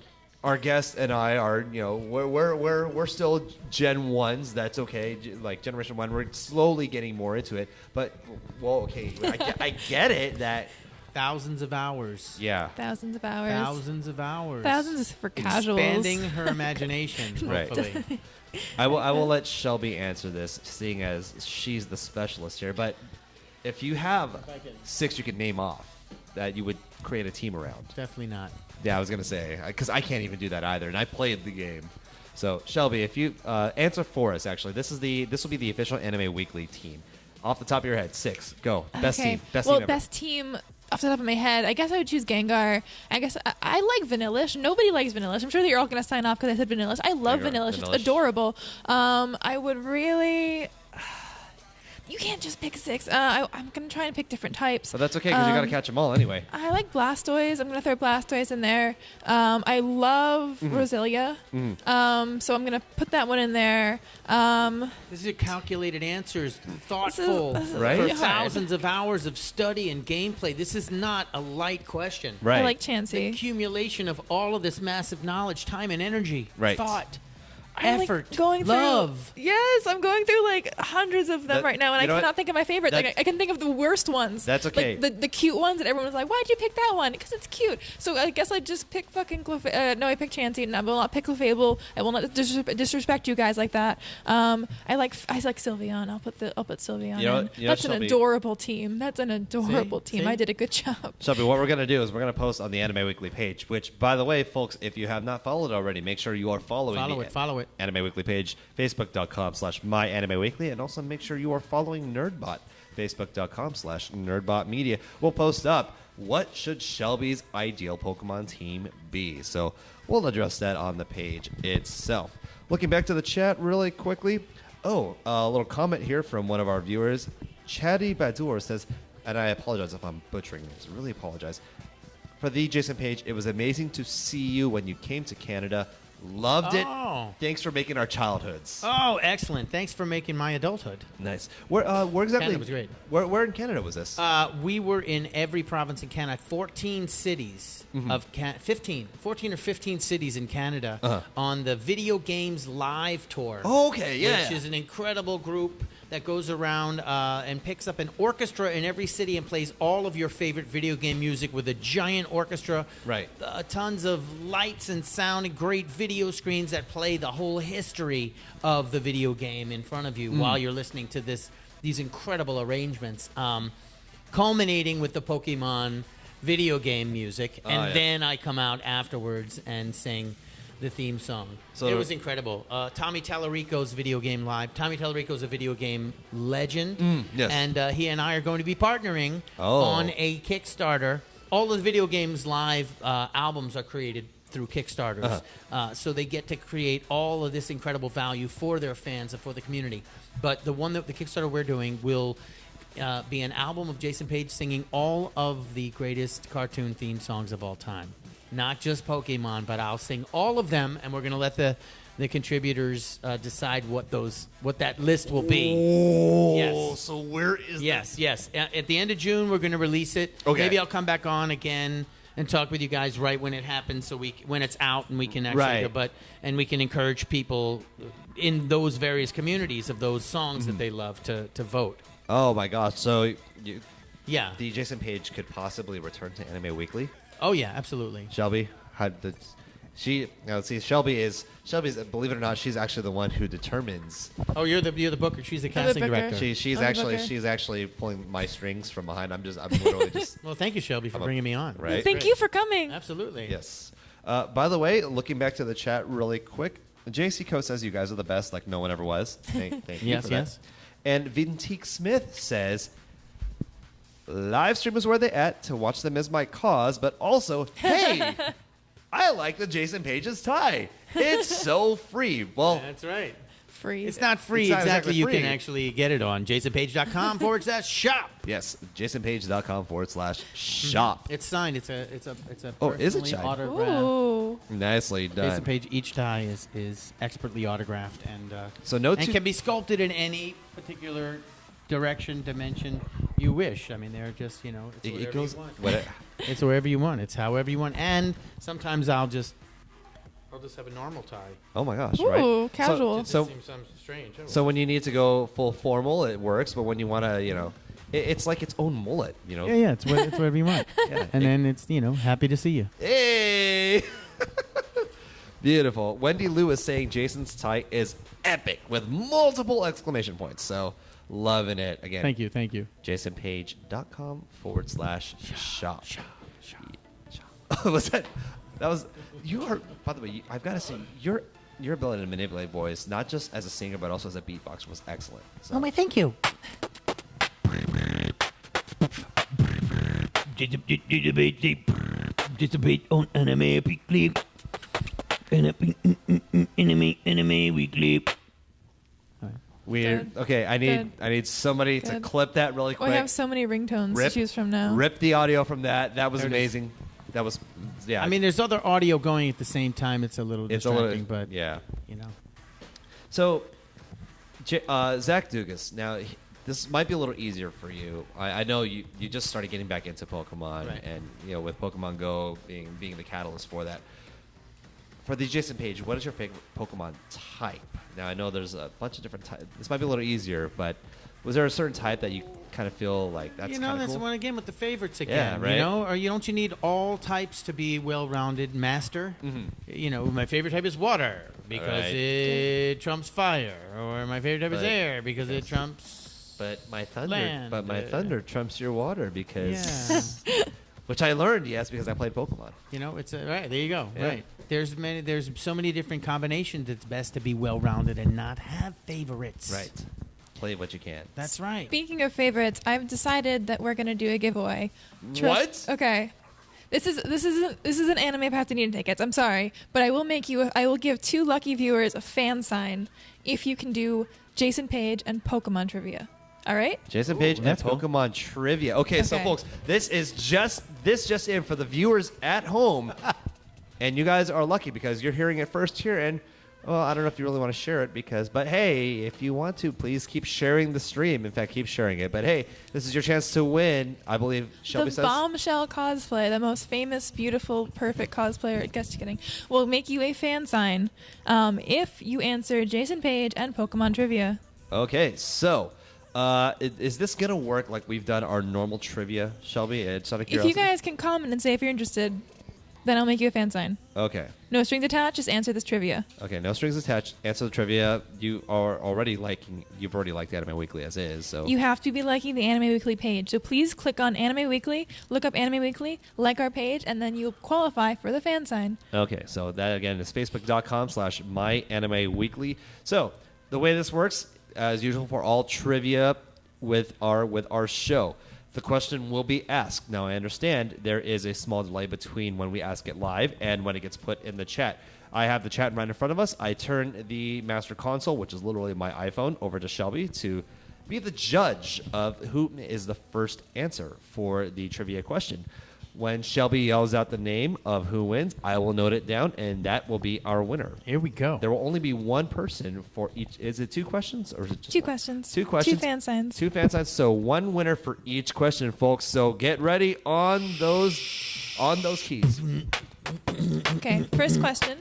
Our guest and I are, we're still Gen 1s. That's okay. Like Generation 1, we're slowly getting more into it. But, okay. I get it that. Thousands of hours. Yeah. Thousands of hours. Thousands of hours. Thousands is for casuals. Expanding her imagination, hopefully. Right. I will let Shelby answer this, seeing as she's the specialist here. But if you have 6 you could name off that you would create a team around. Definitely not. Yeah, I was going to say, because I can't even do that either, and I played the game. So, Shelby, if you answer for us, actually, this will be the official Anime Weekly team. Off the top of your head, 6. Go. Best team. Best team ever. Best team off the top of my head, I guess I would choose Gengar. I guess I like Vanillish. Nobody likes Vanillish. I'm sure that you're all going to sign off because I said Vanillish. I love Vanillish. It's adorable. I would really... You can't just pick 6. I'm going to try and pick different types. But that's okay because you got to catch them all anyway. I like Blastoise. I'm going to throw Blastoise in there. I love Roselia. So I'm going to put that one in there. These are calculated answers, thoughtful, this is right? for really hard. thousands of hours of study and gameplay. This is not a light question. Right. I like The Chansey. accumulation of all of this massive knowledge, time, and energy, Right. thought. effort, going love. Yes, I'm going through like hundreds of them That- right now, and you I know what? cannot think of my favorite. Like I can think of the worst ones. That's okay. Like the cute ones that everyone was like, "Why'd you pick that one?" Because it's cute. So I guess I just pick fucking no, I picked Chansey, and I will not pick Clefable. I will not disrespect you guys like that. I like Sylveon. I'll put Sylveon You know in. what- you know, That's an Shelby- adorable team. That's an adorable team. See? I did a good job. Shelby, what we're going to do is we're going to post on the Anime Weekly page, which, by the way, folks, if you have not followed already, make sure you are following Follow it. Anime Weekly page, facebook.com/myanimeweekly, and also make sure you are following NERDBOT, facebook.com/NERDBOTmedia. We'll post up what should Shelby's ideal Pokemon team be. So we'll address that on the page itself. Looking back to the chat really quickly. Oh, a little comment here from one of our viewers. Chatty Badur says, and I apologize if I'm butchering this, really apologize. For the Jason Page, it was amazing to see you when you came to Canada. Loved it. Oh. Thanks for making our childhoods. Oh, excellent! Thanks for making my adulthood. Nice. Where exactly? Canada was great. Where in Canada was this? We were in every province in Canada, 14 cities of 14 or 15 cities in Canada on the Video Games Live Tour. Oh, okay, yeah. Which is an incredible group that goes around and picks up an orchestra in every city and plays all of your favorite video game music with a giant orchestra. Right. Tons of lights and sound and great video screens that play the whole history of the video game in front of you while you're listening to these incredible arrangements, culminating with the Pokemon video game music. And then I come out afterwards and sing the theme song. So it was incredible. Tommy Tallarico's Video Game Live. Tommy Tallarico's a video game legend. Yes. And he and I are going to be partnering on a Kickstarter. All of the Video Games Live albums are created through Kickstarters. So they get to create all of this incredible value for their fans and for the community. But the one that the Kickstarter we're doing will be an album of Jason Page singing all of the greatest cartoon theme songs of all time. Not just Pokemon, but I'll sing all of them, and we're going to let the contributors decide what that list will be. Oh, Yes. so where is Yes. At the end of June, we're going to release it. Okay. Maybe I'll come back on again and talk with you guys right when it happens, so when it's out, and we can actually and we can encourage people in those various communities of those songs that they love to vote. Oh my gosh! So Yeah. the Jason Page could possibly return to Anime Weekly. Oh yeah, absolutely. Shelby, Shelby's, believe it or not, she's actually the one who determines. Oh, you're the booker. She's the casting booker. director. She's I'm the actually booker. pulling my strings from behind. I'm literally just Well, thank you, Shelby, for bringing me on. right. Thank you for coming. Absolutely. Yes. By the way, looking back to the chat really quick, JC Co says you guys are the best, like no one ever was. Thank you Yes, for that. yes. And Vintique Smith says, live stream is where they at. To watch them is my cause, but also, hey, I like the Jason Page's tie. It's so free. Well, That's right. Free. It's not free It's not exactly. exactly You free. can actually get it on jasonpage.com/shop. yes, jasonpage.com/shop. It's signed. It's a Oh, is it personally signed? autographed. Ooh. Nicely done. Jason Page. Each tie is expertly autographed and So no and two- can be sculpted in any particular direction, dimension you wish. I mean, they're just it's It whatever goes. you want. What It's wherever you want. It's however you want. And sometimes I'll just have a normal tie. oh my gosh! Ooh, right. casual. It So seems strange. Oh. so when you need to go full formal, it works. But when you want to, it's like its own mullet. Yeah, it's whatever you want. Yeah. And then it's happy to see you. Hey! Beautiful. Wendy Lou is saying Jason's tie is epic with multiple exclamation points. So loving it. Again, Thank you. jasonpage.com/shop. Was that? That was. You are. By the way, I've got to say your ability to manipulate voice, not just as a singer but also as a beatboxer, was excellent. So. Oh, my, thank you. Debate on Anime Weekly. Anime Weekly. Weird. Good. Okay, I need somebody to Good. clip that really Oh, quick. I have so many ringtones Rip- to choose from now. Rip the audio from that. That was There it is. amazing. That was yeah. I mean, there's other audio going at the same time. It's a little it's a distracting, little but yeah. you know. So, Zach Dugas. Now, this might be a little easier for you. I know you just started getting back into Pokemon, Right. and with Pokemon Go being the catalyst for that. for the Jason Page, what is your favorite Pokemon type? Now, I know there's a bunch of different types. This might be a little easier, but was there a certain type that you kind of feel like that's kind of that's cool? one again with the favorites again. Yeah, right. Or don't you need all types to be well-rounded master? My favorite type is water because it trumps fire, or my favorite type is air because it trumps. But my thunder, land. thunder trumps your water because, Yeah. which I learned, because I played Pokemon. It's right there. You go. Yeah. Right. There's so many different combinations. It's best to be well-rounded and not have favorites. Right. Play what you can. That's right. Speaking of favorites, I've decided that we're gonna do a giveaway. What? Okay. This isn't Anime Path to Need tickets. I'm sorry, but I will give 2 lucky viewers a fan sign if you can do Jason Page and Pokemon trivia. All right? Jason Page and let's go. Pokemon trivia. Okay, so Okay. folks, this just in for the viewers at home, and you guys are lucky because you're hearing it first here. And well, I don't know if you really want to share it but hey, if you want to, please keep sharing the stream. In fact, keep sharing it. But hey, this is your chance to win. I believe Shelby The says. bombshell cosplay, the most famous, beautiful, perfect cosplayer. Just kidding. Will make you a fan sign if you answer Jason Page and Pokemon trivia. Okay, so. Is this gonna work like we've done our normal trivia, Shelby? It's out of If curiosity. you guys can comment and say if you're interested, then I'll make you a fan sign. Okay. No strings attached. Just answer this trivia. Okay. No strings attached. Answer the trivia. You've already liked Anime Weekly as is. So You have to be liking the Anime Weekly page. So please click on Anime Weekly, look up Anime Weekly, like our page, and then you'll qualify for the fan sign. Okay. So that again is facebook.com/myanimeweekly. So the way this works, as usual for all trivia with our show, the question will be asked. Now, I understand there is a small delay between when we ask it live and when it gets put in the chat. I have the chat right in front of us. I turn the Master Console, which is literally my iPhone, over to Shelby to be the judge of who is the first answer for the trivia question. When Shelby yells out the name of who wins, I will note it down, and that will be our winner. Here we go. There will only be one person for each. Is it 2 questions or is it just 2 one? questions. 2 questions. 2 fan signs. 2 fan signs. So one winner for each question, folks. So get ready on those keys. Okay, first question.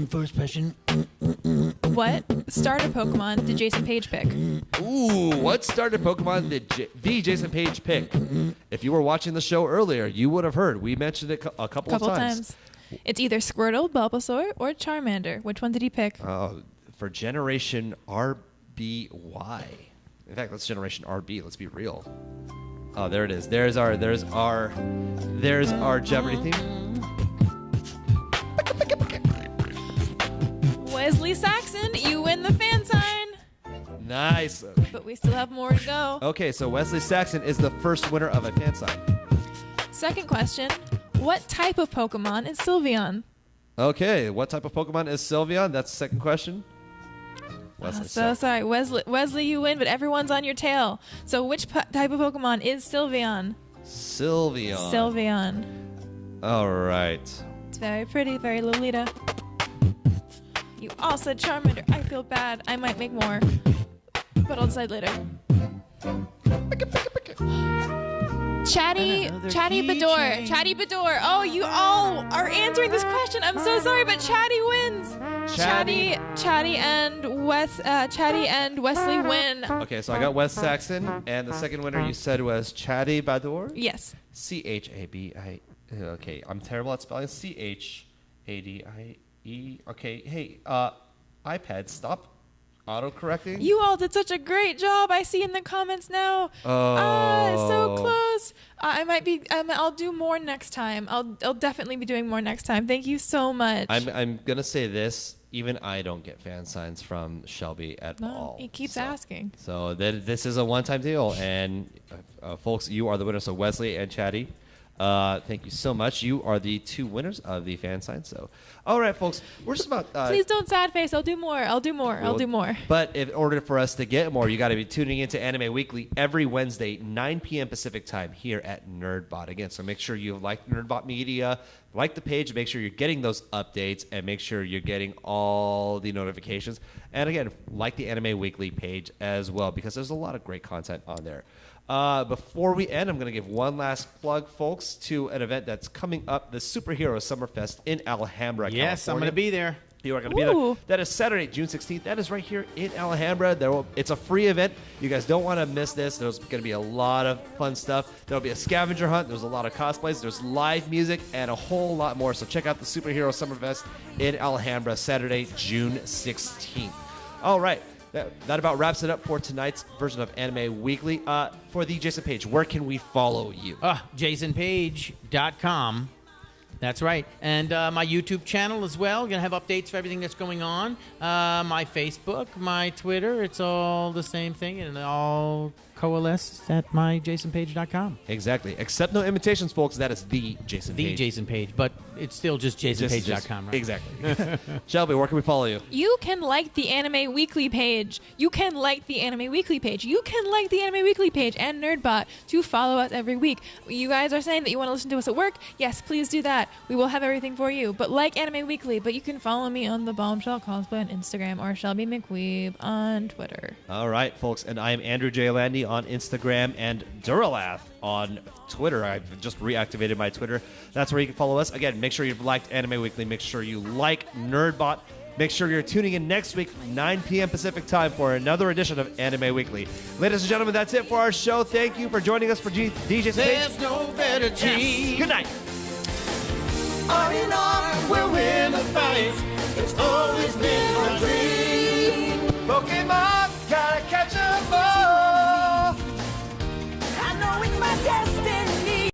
First question. What starter Pokemon did Jason Page pick? Ooh, what starter Pokemon did the Jason Page pick? If you were watching the show earlier, you would have heard. We mentioned it a couple of times. It's either Squirtle, Bulbasaur, or Charmander. Which one did he pick? For Generation RBY. In fact, that's Generation RB. Let's be real. Oh, there it is. There's our Jeopardy theme. Wesley Saxon, you win the fan sign. Nice. But we still have more to go. Okay, so Wesley Saxon is the first winner of a fan sign. Second question. What type of Pokemon is Sylveon? Okay, what type of Pokemon is Sylveon? That's the second question. Wesley So sorry, Wesley, you win, but everyone's on your tail. So which type of Pokemon is Sylveon? Sylveon. Sylveon. All right. It's very pretty, very Lolita. You all said Charmander. I feel bad. I might make more, but I'll decide later. Chatty Bador. Oh, you all are answering this question. I'm so sorry, but Chatty wins. Chatty and Wesley win. Okay, so I got Wes Saxon, and the second winner you said was Chatty Bador? Yes. C-H-A-B-I... Okay, I'm terrible at spelling. C-H-A-D-I-E... Okay, hey, iPad, stop auto-correcting. You all did such a great job. I see in the comments now. Oh. So close. I'll do more next time. I'll definitely be doing more next time. Thank you so much. I'm going to say this. Even I don't get fan signs from Shelby at all. He keeps asking. So this is a one-time deal. And, folks, you are the winners. So Wesley and Chatty, thank you so much. You are the 2 winners of the fan sign. So, all right, folks, we're just about. Please don't sad face. I'll do more. I'll do more. But in order for us to get more, you got to be tuning into Anime Weekly every Wednesday, 9 p.m. Pacific time here at NERDBOT. Again, so make sure you like NERDBOT Media, like the page, make sure you're getting those updates, and make sure you're getting all the notifications. And again, like the Anime Weekly page as well, because there's a lot of great content on there. Before we end, I'm going to give one last plug, folks, to an event that's coming up, the Superhero Summerfest in Alhambra, Yes, I'm California. going to be there. You are going to be there. That is Saturday, June 16th. That is right here in Alhambra. It's a free event. You guys don't want to miss this. There's going to be a lot of fun stuff. There'll be a scavenger hunt. There's a lot of cosplays. There's live music and a whole lot more. So check out the Superhero Summerfest in Alhambra, Saturday, June 16th. All right. That about wraps it up for tonight's version of Anime Weekly. For the Jason Page, where can we follow you? JasonPage.com. That's right. And my YouTube channel as well. Going to have updates for everything that's going on. My Facebook, my Twitter, it's all the same thing. And it all coalesced at myjasonpage.com. Exactly. Accept no invitations, folks. That is the Jason Page. The Jason Page. But it's still just jasonpage.com, right? Exactly. Shelby, where can we follow you? You can like the Anime Weekly page. You can like the Anime Weekly page. You can like the Anime Weekly page and NERDBOT to follow us every week. You guys are saying that you want to listen to us at work? Yes, please do that. We will have everything for you. But like Anime Weekly. But you can follow me on the Bombshell Cosplay on Instagram or Shelby McWeeb on Twitter. All right, folks. And I am Andrew J. Landy on Instagram and Duralath on Twitter. I've just reactivated my Twitter. That's where you can follow us. Again, make sure you've liked Anime Weekly. Make sure you like NERDBOT. Make sure you're tuning in next week, 9 p.m. Pacific time, for another edition of Anime Weekly. Ladies and gentlemen, that's it for our show. Thank you for joining us for DJ Space. There's no better team. Good night. On and on, we'll win the fight.